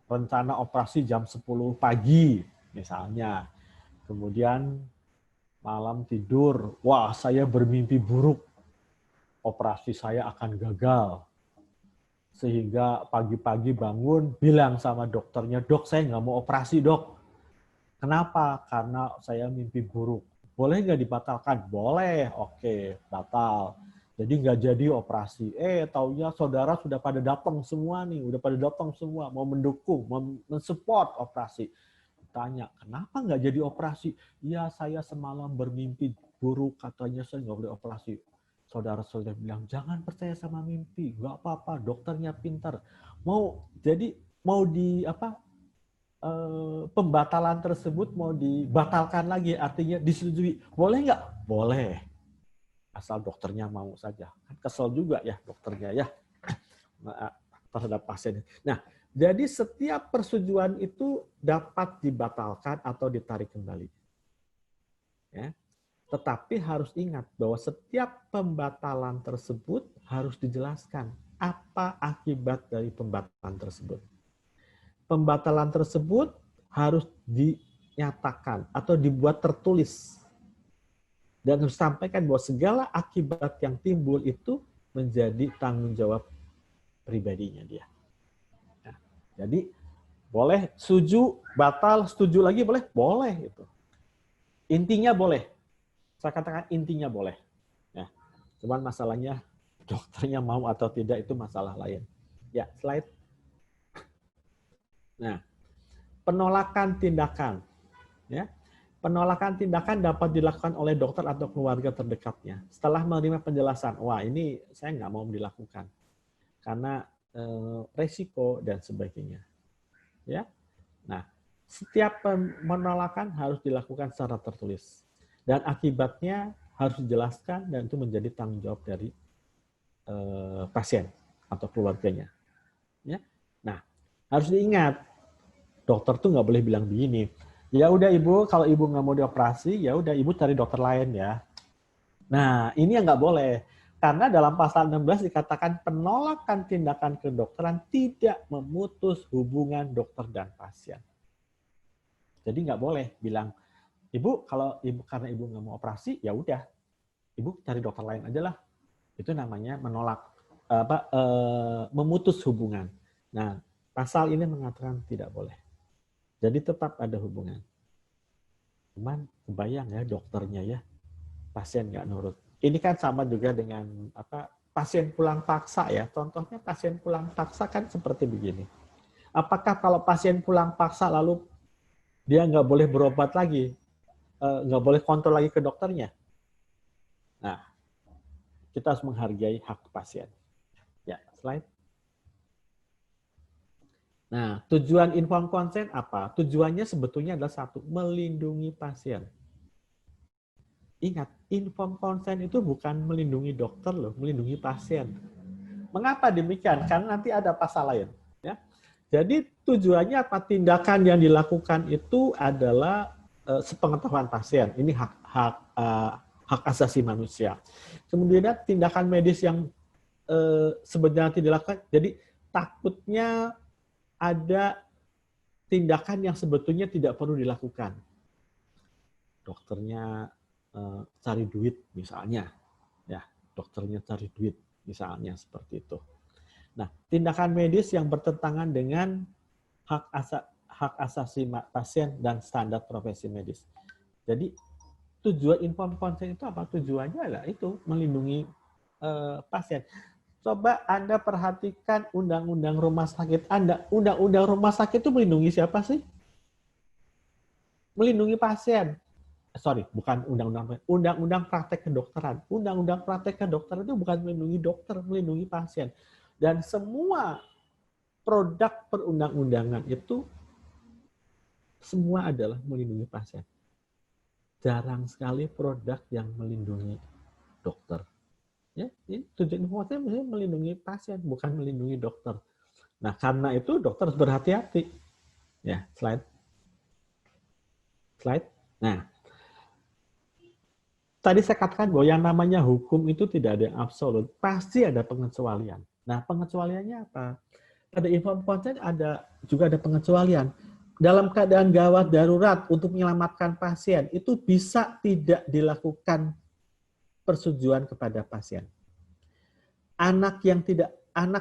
rencana operasi jam 10 pagi, misalnya. Kemudian malam tidur, wah saya bermimpi buruk, operasi saya akan gagal. Sehingga pagi-pagi bangun, bilang sama dokternya, dok saya nggak mau operasi dok. Kenapa? Karena saya mimpi buruk. Boleh nggak dibatalkan? Boleh, oke, batal. Jadi nggak jadi operasi. Taunya saudara sudah pada datang semua nih, udah pada datang semua, mau mendukung, mau mensupport operasi. Tanya, kenapa nggak jadi operasi? Ya saya semalam bermimpi buruk, katanya saya nggak boleh operasi. Saudara-saudara bilang, jangan percaya sama mimpi, nggak apa-apa, dokternya pintar. Mau pembatalan tersebut mau dibatalkan lagi, artinya disetujui. Boleh nggak? Boleh. Asal dokternya mau saja. Kesel juga ya dokternya ya terhadap pasien. Nah, jadi setiap persetujuan itu dapat dibatalkan atau ditarik kembali. Ya. Tetapi harus ingat bahwa setiap pembatalan tersebut harus dijelaskan apa akibat dari pembatalan tersebut. Pembatalan tersebut harus dinyatakan atau dibuat tertulis. Dan harus sampaikan bahwa segala akibat yang timbul itu menjadi tanggung jawab pribadinya dia. Nah, jadi boleh setuju, batal, setuju lagi boleh? Boleh itu. Intinya boleh. Saya katakan intinya boleh. Ya, cuman masalahnya dokternya mau atau tidak itu masalah lain. Ya, slide. Nah, penolakan tindakan. Ya, penolakan tindakan dapat dilakukan oleh dokter atau keluarga terdekatnya. Setelah menerima penjelasan, wah ini saya nggak mau dilakukan karena resiko dan sebagainya. Ya, nah Setiap penolakan harus dilakukan secara tertulis. Dan akibatnya harus dijelaskan dan itu menjadi tanggung jawab dari pasien atau keluarganya. Ya. Nah, harus diingat, dokter tuh nggak boleh bilang begini, ya udah ibu, kalau ibu nggak mau dioperasi, ya udah ibu cari dokter lain ya. Nah, ini yang nggak boleh. Karena dalam pasal 16 dikatakan penolakan tindakan kedokteran tidak memutus hubungan dokter dan pasien. Jadi nggak boleh bilang, ibu kalau ibu karena ibu nggak mau operasi, ya udah, ibu cari dokter lain aja lah. Itu namanya menolak memutus hubungan. Nah, pasal ini mengatakan tidak boleh. Jadi tetap ada hubungan. Cuman kebayang ya dokternya ya, pasien nggak nurut. Ini kan sama juga dengan pasien pulang paksa ya. Contohnya pasien pulang paksa kan seperti begini. Apakah kalau pasien pulang paksa lalu dia nggak boleh berobat lagi, nggak boleh kontrol lagi ke dokternya? Nah, kita harus menghargai hak pasien. Ya, slide. Nah, tujuan informed consent apa? Tujuannya sebetulnya adalah satu, melindungi pasien. Ingat, informed consent itu bukan melindungi dokter loh, melindungi pasien. Mengapa demikian? Karena nanti ada pasal lain. Ya. Jadi tujuannya apa? Tindakan yang dilakukan itu adalah sepengetahuan pasien. Ini hak asasi manusia. Kemudian tindakan medis yang sebenarnya tidak dilakukan. Jadi takutnya ada tindakan yang sebetulnya tidak perlu dilakukan. Dokternya cari duit misalnya, ya dokternya cari duit misalnya seperti itu. Nah, tindakan medis yang bertentangan dengan hak asasi pasien dan standar profesi medis. Jadi tujuan informed consent itu apa? Tujuannya adalah itu melindungi pasien. Coba Anda perhatikan undang-undang rumah sakit Anda. Undang-undang rumah sakit itu melindungi siapa sih? Melindungi pasien. Sorry, bukan undang-undang praktek kedokteran. Undang-undang praktek kedokteran itu bukan melindungi dokter, melindungi pasien. Dan semua produk perundang-undangan itu semua adalah melindungi pasien. Jarang sekali produk yang melindungi dokter. Ya, ini tujuan informasi melindungi pasien, bukan melindungi dokter. Nah, karena itu dokter harus berhati-hati. Ya, slide. Nah, tadi saya katakan bahwa yang namanya hukum itu tidak ada yang absolut, pasti ada pengecualian. Nah, pengecualiannya apa? Pada informed consent juga ada pengecualian. Dalam keadaan gawat darurat untuk menyelamatkan pasien, itu bisa tidak dilakukan persetujuan kepada pasien. Anak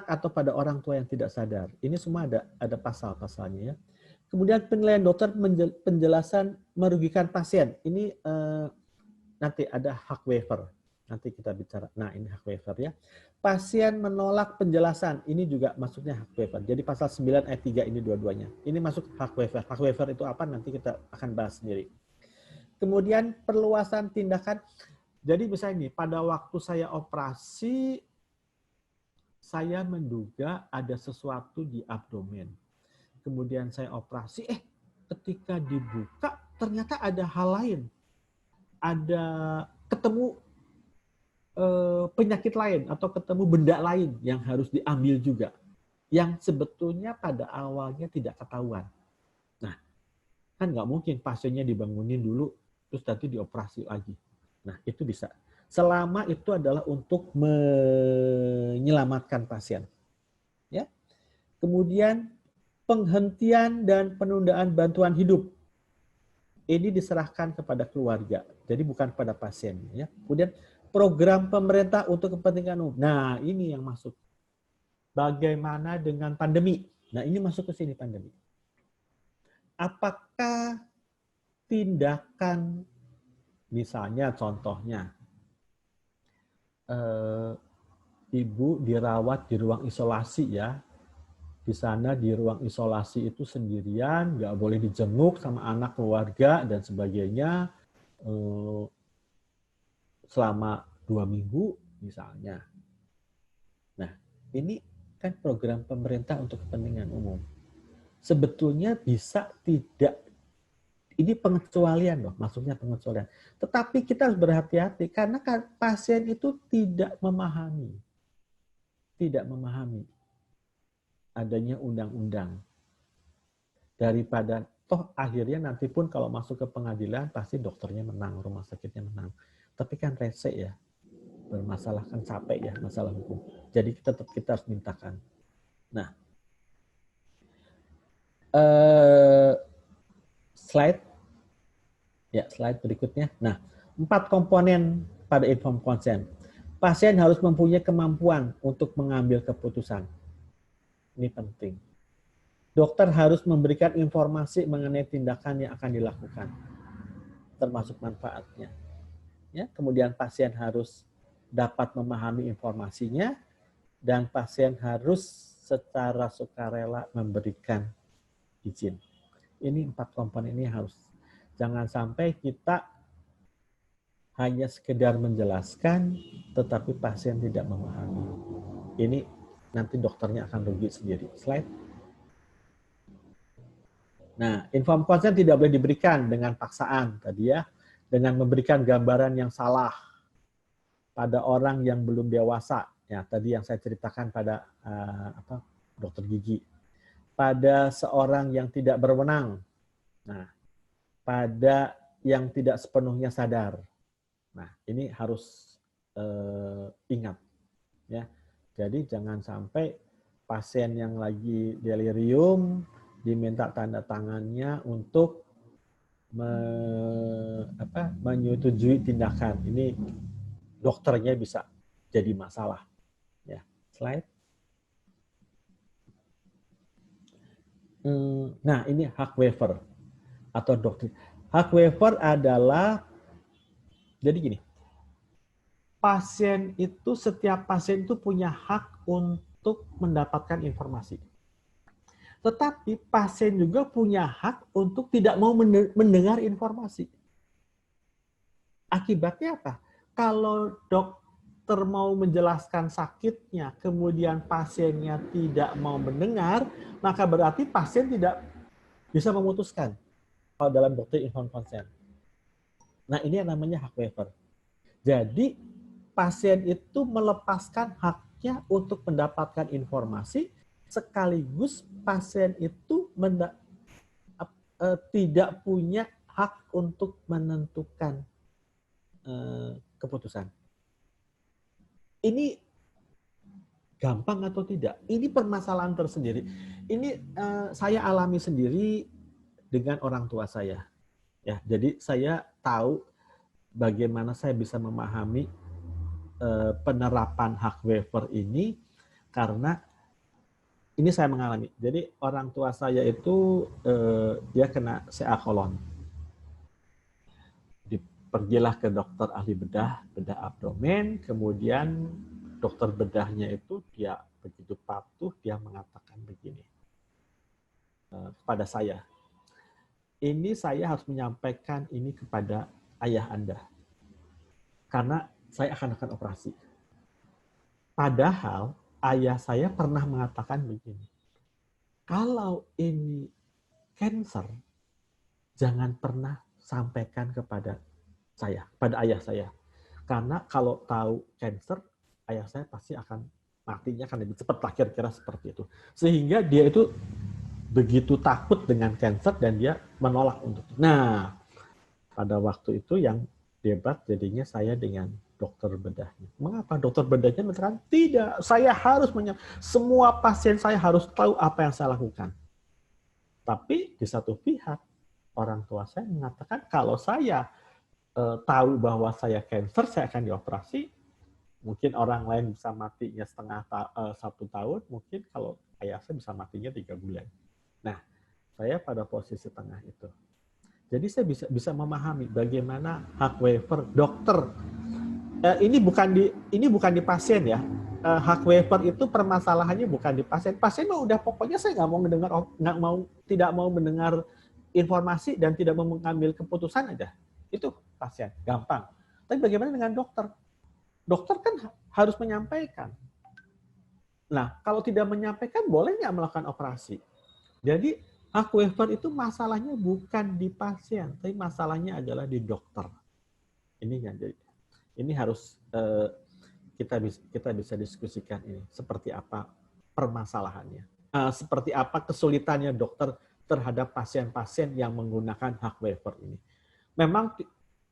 atau pada orang tua yang tidak sadar. Ini semua ada pasal-pasalnya ya. Kemudian penilaian dokter penjelasan merugikan pasien. Ini nanti ada hak waiver. Nanti kita bicara. Nah, ini hak waiver ya. Pasien menolak penjelasan. Ini juga masuknya hak waiver. Jadi pasal 9 ayat 3 ini dua-duanya. Ini masuk hak waiver. Hak waiver itu apa? Nanti kita akan bahas sendiri. Kemudian perluasan tindakan. Jadi misalnya nih, pada waktu saya operasi, saya menduga ada sesuatu di abdomen. Kemudian saya operasi, ketika dibuka ternyata ada hal lain. Ada ketemu penyakit lain atau ketemu benda lain yang harus diambil juga. Yang sebetulnya pada awalnya tidak ketahuan. Nah, kan nggak mungkin pasiennya dibangunin dulu, terus nanti dioperasi lagi. Nah, itu bisa. Selama itu adalah untuk menyelamatkan pasien. Ya. Kemudian penghentian dan penundaan bantuan hidup. Ini diserahkan kepada keluarga, jadi bukan pada pasien. Ya. Kemudian program pemerintah untuk kepentingan umum. Nah, ini yang masuk. Bagaimana dengan pandemi? Nah, ini masuk ke sini pandemi. Apakah tindakan, misalnya contohnya, ibu dirawat di ruang isolasi ya, di sana di ruang isolasi itu sendirian, nggak boleh dijenguk sama anak keluarga dan sebagainya selama 2 minggu misalnya. Nah, ini kan program pemerintah untuk kepentingan umum. sebetulnya bisa tidak, ini pengecualian loh, maksudnya pengecualian. Tetapi kita harus berhati-hati karena pasien itu tidak memahami adanya undang-undang. Daripada toh akhirnya nanti pun kalau masuk ke pengadilan pasti dokternya menang, rumah sakitnya menang. Tapi kan rese ya, bermasalah kan capek ya masalah hukum. Jadi kita harus mintakan. Nah, slide berikutnya. Nah, 4 komponen pada informed consent. Pasien harus mempunyai kemampuan untuk mengambil keputusan. Ini penting. Dokter harus memberikan informasi mengenai tindakan yang akan dilakukan, termasuk manfaatnya. Ya, kemudian pasien harus dapat memahami informasinya, dan pasien harus secara sukarela memberikan izin. Ini 4 komponen ini harus. Jangan sampai kita hanya sekedar menjelaskan, tetapi pasien tidak memahami. Ini nanti dokternya akan rugi sendiri. Slide. Nah, informed consent tidak boleh diberikan dengan paksaan tadi ya, dengan memberikan gambaran yang salah pada orang yang belum dewasa. Ya, tadi yang saya ceritakan pada dokter gigi. Pada seorang yang tidak berwenang. Nah, pada yang tidak sepenuhnya sadar. Nah, ini harus ingat ya. Jadi jangan sampai pasien yang lagi delirium diminta tanda tangannya untuk menyetujui tindakan. Ini dokternya bisa jadi masalah. Ya, slide. Nah, ini hak waiver atau doktrin. Hak waiver adalah, jadi gini, setiap pasien itu punya hak untuk mendapatkan informasi. Tetapi pasien juga punya hak untuk tidak mau mendengar informasi. Akibatnya apa? Kalau dokter mau menjelaskan sakitnya, kemudian pasiennya tidak mau mendengar, maka berarti pasien tidak bisa memutuskan kalau dalam doktrin informed consent. Nah, ini yang namanya hak waiver. Jadi, pasien itu melepaskan haknya untuk mendapatkan informasi, sekaligus pasien itu tidak punya hak untuk menentukan keputusan. Ini gampang atau tidak? Ini permasalahan tersendiri. Ini saya alami sendiri dengan orang tua saya. Ya, jadi saya tahu bagaimana saya bisa memahami penerapan hak waiver ini karena ini saya mengalami. Jadi orang tua saya itu dia kena CA kolon. Pergilah ke dokter ahli bedah abdomen, kemudian dokter bedahnya itu dia begitu patuh, dia mengatakan begini kepada saya. Ini saya harus menyampaikan ini kepada ayah Anda. Karena saya akan operasi. Padahal ayah saya pernah mengatakan begini, kalau ini cancer, jangan pernah sampaikan kepada saya, pada ayah saya. Karena kalau tahu cancer, ayah saya pasti akan matinya akan lebih cepat lah, kira-kira seperti itu. Sehingga dia itu begitu takut dengan cancer dan dia menolak untuk itu. Nah, pada waktu itu yang debat jadinya saya dengan dokter bedahnya. Mengapa dokter bedahnya mengatakan tidak, saya harus semua pasien saya harus tahu apa yang saya lakukan. Tapi di satu pihak orang tua saya mengatakan kalau saya tahu bahwa saya cancer, saya akan dioperasi. Mungkin orang lain bisa matinya 1 tahun, mungkin kalau ayah saya bisa matinya 3 bulan. Nah, saya pada posisi tengah itu. Jadi saya bisa memahami bagaimana hak waiver dokter. Ini bukan di pasien ya. Hak waiver itu permasalahannya bukan di pasien. Pasien mah udah pokoknya saya tidak mau mendengar informasi dan tidak mau mengambil keputusan aja. Itu pasien, gampang. Tapi bagaimana dengan dokter? Dokter kan harus menyampaikan. Nah, kalau tidak menyampaikan boleh nggak melakukan operasi? Jadi Hak waiver itu masalahnya bukan di pasien, tapi masalahnya adalah di dokter. Ini harus kita bisa diskusikan ini seperti apa permasalahannya, seperti apa kesulitannya dokter terhadap pasien-pasien yang menggunakan hak waiver ini. Memang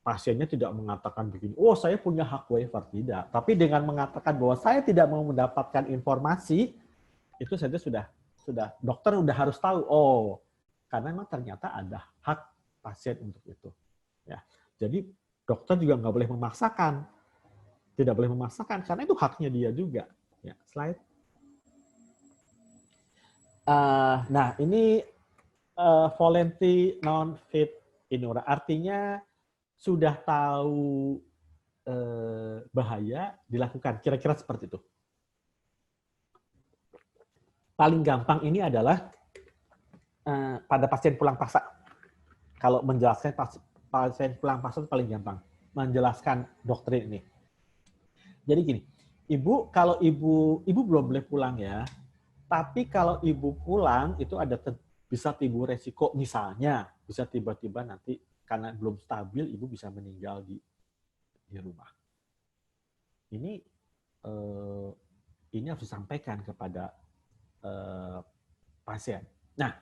pasiennya tidak mengatakan begini, oh saya punya hak waiver, tidak. Tapi dengan mengatakan bahwa saya tidak mau mendapatkan informasi, itu saja sudah dokter sudah harus tahu, oh karena memang ternyata ada hak pasien untuk itu. Ya, jadi dokter juga nggak boleh memaksakan, tidak boleh memaksakan karena itu haknya dia juga. Ya, slide. Nah ini voluntary non-fit inura, artinya sudah tahu bahaya dilakukan, kira-kira seperti itu. Paling gampang ini adalah pada pasien pulang paksa. Kalau menjelaskan pasien pulang paksa itu paling gampang menjelaskan doktrin ini. Jadi gini, ibu kalau ibu belum boleh pulang ya, tapi kalau ibu pulang itu ada bisa timbul resiko, misalnya bisa tiba-tiba nanti karena belum stabil ibu bisa meninggal di rumah. Ini harus disampaikan kepada pasien. Nah,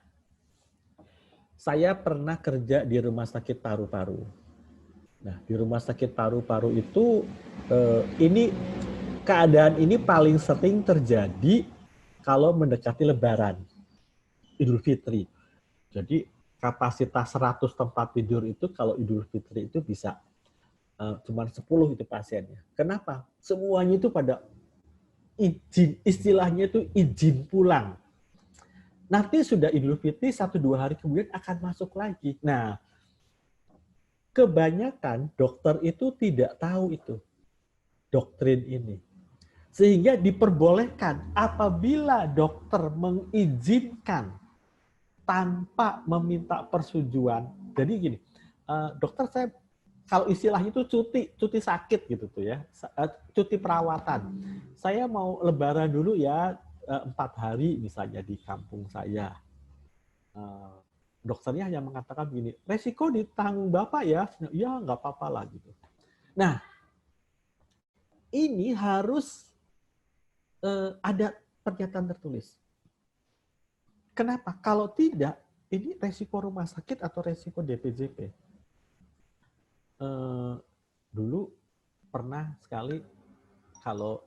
saya pernah kerja di rumah sakit paru-paru. Nah, di rumah sakit paru-paru itu ini keadaan ini paling sering terjadi kalau mendekati Lebaran, Idul Fitri. Jadi kapasitas 100 tempat tidur itu kalau Idul Fitri itu bisa cuma 10 itu pasiennya. Kenapa? Semuanya itu pada izin, istilahnya itu izin pulang. Nanti sudah Idul Fitri 1-2 hari kemudian akan masuk lagi. Nah, kebanyakan dokter itu tidak tahu itu doktrin ini. Sehingga diperbolehkan apabila dokter mengizinkan tanpa meminta persetujuan. Jadi gini, dokter saya kalau istilahnya itu cuti sakit gitu tuh ya, cuti perawatan. Saya mau Lebaran dulu ya 4 hari misalnya di kampung saya. Dokternya hanya mengatakan begini, resiko ditanggung Bapak ya, ya nggak apa-apa lah gitu. Nah, ini harus ada pernyataan tertulis. Kenapa? Kalau tidak, ini resiko rumah sakit atau resiko DPJP. Dulu pernah sekali kalau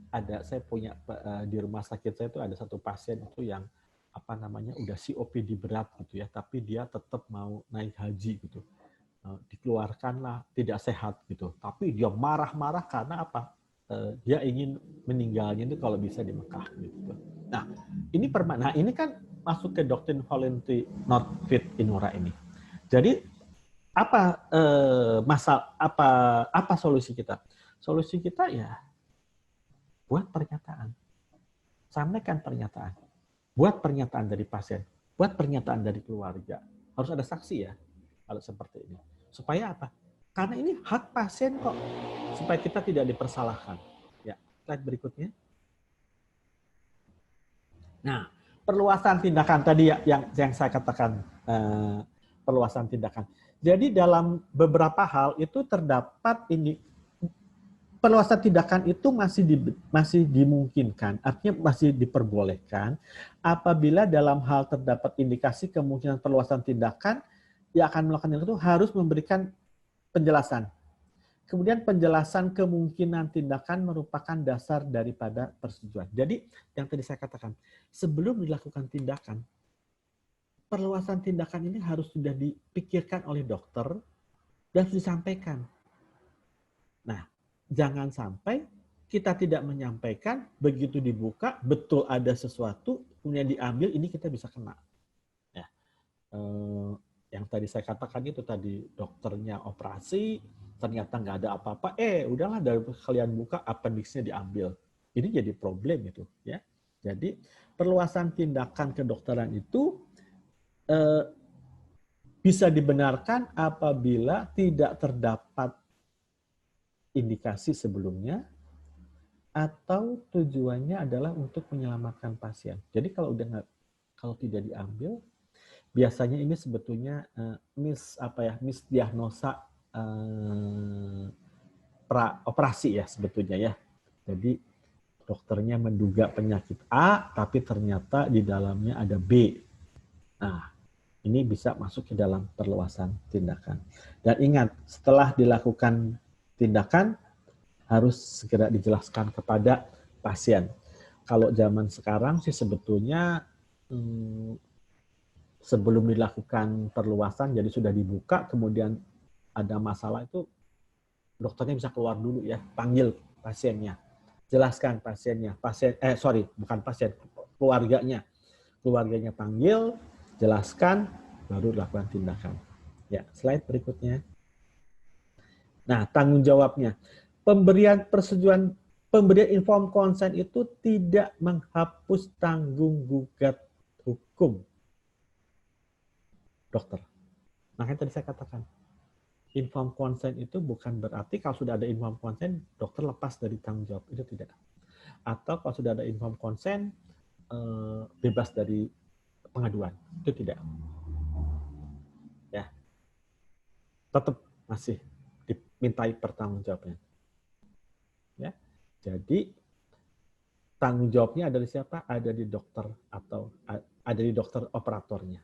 ada saya punya di rumah sakit saya itu ada satu pasien itu yang apa namanya udah COPD berat gitu ya, tapi dia tetap mau naik haji gitu. Dikeluarkanlah tidak sehat gitu, tapi dia marah-marah karena apa? Dia ingin meninggalnya itu kalau bisa di Mekah gitu. Nah, ini kan masuk ke doktrin voluntary not fit inura ini. Jadi apa solusi kita? Solusi kita ya buat pernyataan. Sampaikan pernyataan. Buat pernyataan dari pasien, buat pernyataan dari keluarga. Harus ada saksi ya kalau seperti ini. Supaya apa? Karena ini hak pasien kok. Supaya kita tidak dipersalahkan. Ya, slide berikutnya. Nah, perluasan tindakan tadi yang saya katakan perluasan tindakan. Jadi dalam beberapa hal itu terdapat ini perluasan tindakan itu masih dimungkinkan, artinya masih diperbolehkan apabila dalam hal terdapat indikasi kemungkinan perluasan tindakan yang akan melakukan itu harus memberikan penjelasan. Kemudian penjelasan kemungkinan tindakan merupakan dasar daripada persetujuan. Jadi yang tadi saya katakan, sebelum dilakukan tindakan, perluasan tindakan ini harus sudah dipikirkan oleh dokter dan disampaikan. Nah, jangan sampai kita tidak menyampaikan, begitu dibuka, betul ada sesuatu, kemudian diambil, ini kita bisa kena. Ya. Yang tadi saya katakan itu tadi, dokternya operasi, ternyata nggak ada apa-apa, udahlah dari kalian buka, appendixnya diambil. Ini jadi problem itu. Ya. Jadi, perluasan tindakan kedokteran itu bisa dibenarkan apabila tidak terdapat indikasi sebelumnya atau tujuannya adalah untuk menyelamatkan pasien. Jadi kalau Kalau tidak diambil, biasanya ini sebetulnya misdiagnosa operasi ya sebetulnya ya. Jadi dokternya menduga penyakit A, tapi ternyata di dalamnya ada B. Nah, ini bisa masuk ke dalam perluasan tindakan. Dan ingat, setelah dilakukan tindakan, harus segera dijelaskan kepada pasien. Kalau zaman sekarang sih sebetulnya sebelum dilakukan perluasan, jadi sudah dibuka, kemudian ada masalah itu, dokternya bisa keluar dulu ya, panggil pasiennya, jelaskan pasiennya, bukan pasien, keluarganya panggil, jelaskan, baru lakukan tindakan. Ya, slide berikutnya. Nah, tanggung jawabnya, pemberian inform consent itu tidak menghapus tanggung gugat hukum dokter. Makanya tadi saya katakan, inform consent itu bukan berarti kalau sudah ada inform consent, dokter lepas dari tanggung jawab. Itu tidak. Atau kalau sudah ada inform consent, bebas dari pengaduan. Itu tidak. Ya. Tetap masih dimintai pertanggungjawabannya. Ya. Jadi, tanggung jawabnya ada di siapa? Ada di dokter atau ada di dokter operatornya.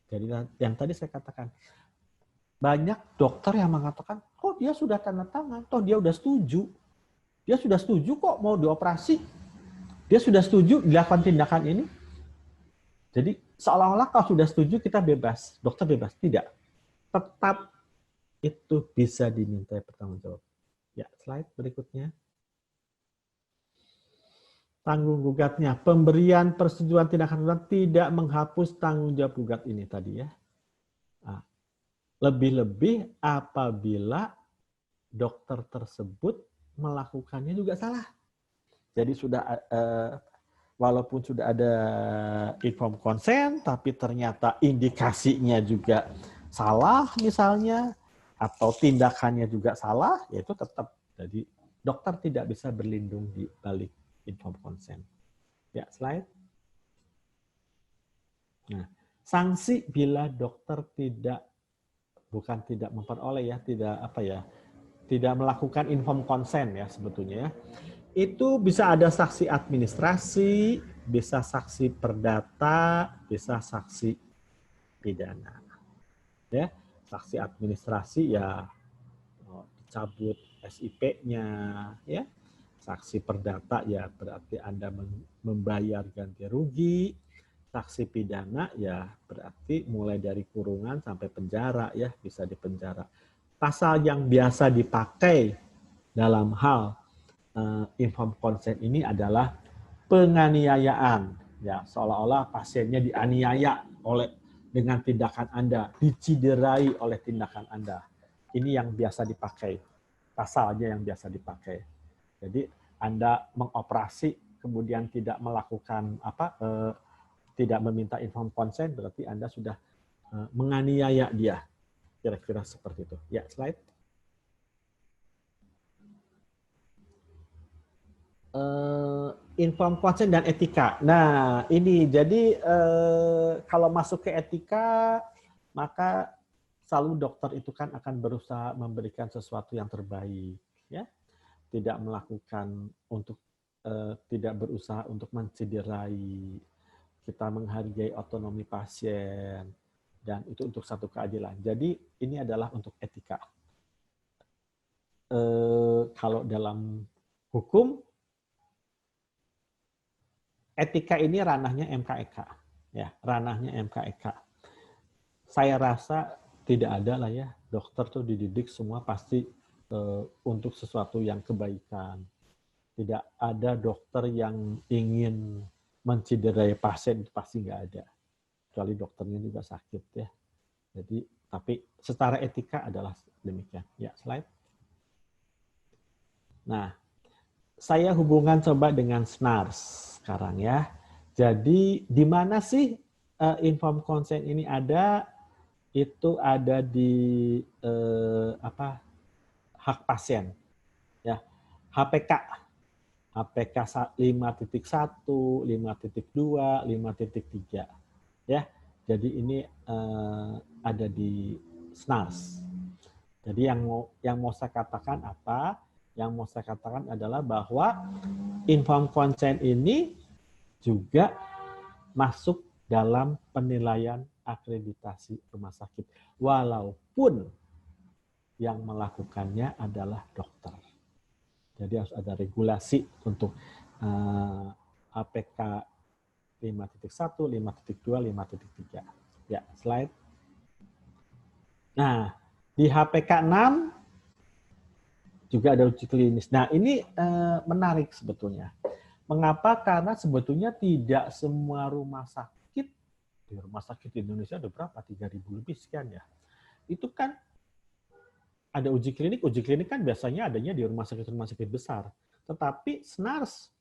Jadi yang tadi saya katakan, banyak dokter yang mengatakan, kok dia sudah tanda tangan, toh dia sudah setuju. Dia sudah setuju kok mau dioperasi. Dia sudah setuju dilakukan tindakan ini. Jadi seolah-olah kalau sudah setuju kita bebas, dokter bebas. Tidak. Tetap itu bisa dimintai pertanggungjawab. Ya, slide berikutnya. Tanggung gugatnya, pemberian persetujuan tindakan tidak menghapus tanggung jawab gugat ini tadi ya. Nah, lebih-lebih apabila dokter tersebut melakukannya juga salah. Jadi sudah walaupun sudah ada inform consent, tapi ternyata indikasinya juga salah misalnya, atau tindakannya juga salah, yaitu tetap. Jadi dokter tidak bisa berlindung di balik inform consent. Ya, slide. Nah, sanksi bila dokter tidak memperoleh ya, tidak melakukan inform consent ya sebetulnya ya. Itu bisa ada saksi administrasi, bisa saksi perdata, bisa saksi pidana. Ya, saksi administrasi ya dicabut SIP-nya ya. Saksi perdata ya berarti Anda membayar ganti rugi. Saksi pidana ya berarti mulai dari kurungan sampai penjara ya, bisa dipenjara. Pasal yang biasa dipakai dalam hal inform consent ini adalah penganiayaan. Ya, seolah-olah pasiennya dianiaya dengan tindakan Anda, diciderai oleh tindakan Anda. Ini yang biasa dipakai, pasalnya yang biasa dipakai. Jadi Anda mengoperasi kemudian tidak melakukan tidak meminta inform consent, berarti Anda sudah menganiaya dia. Kira-kira seperti itu. Ya, slide. Inform consent dan etika. Nah, ini jadi kalau masuk ke etika, maka selalu dokter itu kan akan berusaha memberikan sesuatu yang terbaik, ya. Tidak melakukan tidak berusaha untuk mencederai. Kita menghargai otonomi pasien, dan itu untuk satu keadilan. Jadi ini adalah untuk etika. Kalau dalam hukum, etika ini ranahnya MKEK, ya, ranahnya MKEK. Saya rasa tidak ada lah ya, dokter tuh dididik semua pasti untuk sesuatu yang kebaikan. Tidak ada dokter yang ingin mencederai pasien, itu pasti nggak ada. Kecuali dokternya juga sakit ya. Jadi, tapi secara etika adalah demikian. Ya, slide. Nah, saya hubungan coba dengan SNARS sekarang ya. Jadi, di mana sih inform consent ini ada? Itu ada di hak pasien. Ya, HPK. HPK 5.1, 5.2, 5.3. Ya, jadi ini ada di SNARS. Jadi yang mau saya katakan apa? Yang mau saya katakan adalah bahwa informed consent ini juga masuk dalam penilaian akreditasi rumah sakit, walaupun yang melakukannya adalah dokter. Jadi harus ada regulasi untuk APK 5.1, 5.2, 5.3. Ya, slide. Nah, di HPK 6 juga ada uji klinis. Nah, ini menarik sebetulnya. Mengapa? Karena sebetulnya tidak semua rumah sakit di Indonesia ada berapa? 3.000 lebih sekian ya. Itu kan ada uji klinik kan biasanya adanya di rumah sakit besar. Tetapi SNARS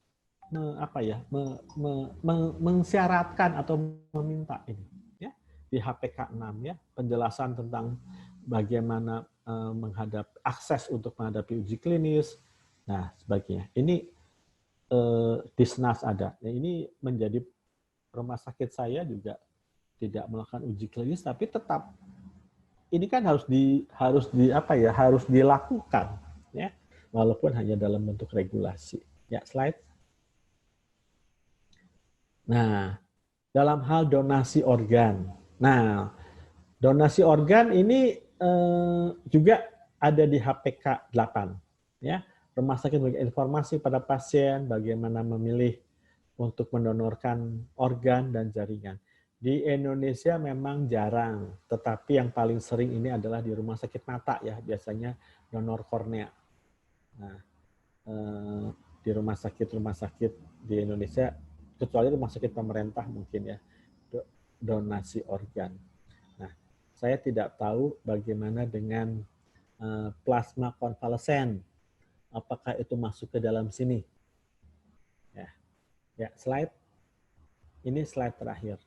mensyaratkan atau meminta ini ya di HPK 6 ya, penjelasan tentang bagaimana akses untuk menghadapi uji klinis. Nah, sebagainya. Ini di SNARS ada. Nah, ini menjadi rumah sakit saya juga tidak melakukan uji klinis, tapi tetap ini kan harus dilakukan ya, walaupun hanya dalam bentuk regulasi. Ya, slide. Nah, dalam hal donasi organ. Nah, donasi organ ini juga ada di HPK 8 ya. Rumah sakit memberikan informasi pada pasien bagaimana memilih untuk mendonorkan organ dan jaringan. Di Indonesia memang jarang, tetapi yang paling sering ini adalah di rumah sakit mata ya, biasanya donor kornea. Nah, di rumah sakit di Indonesia, kecuali rumah sakit pemerintah mungkin ya, donasi organ. Nah, saya tidak tahu bagaimana dengan plasma konvalesen. Apakah itu masuk ke dalam sini? Ya, slide. Ini slide terakhir.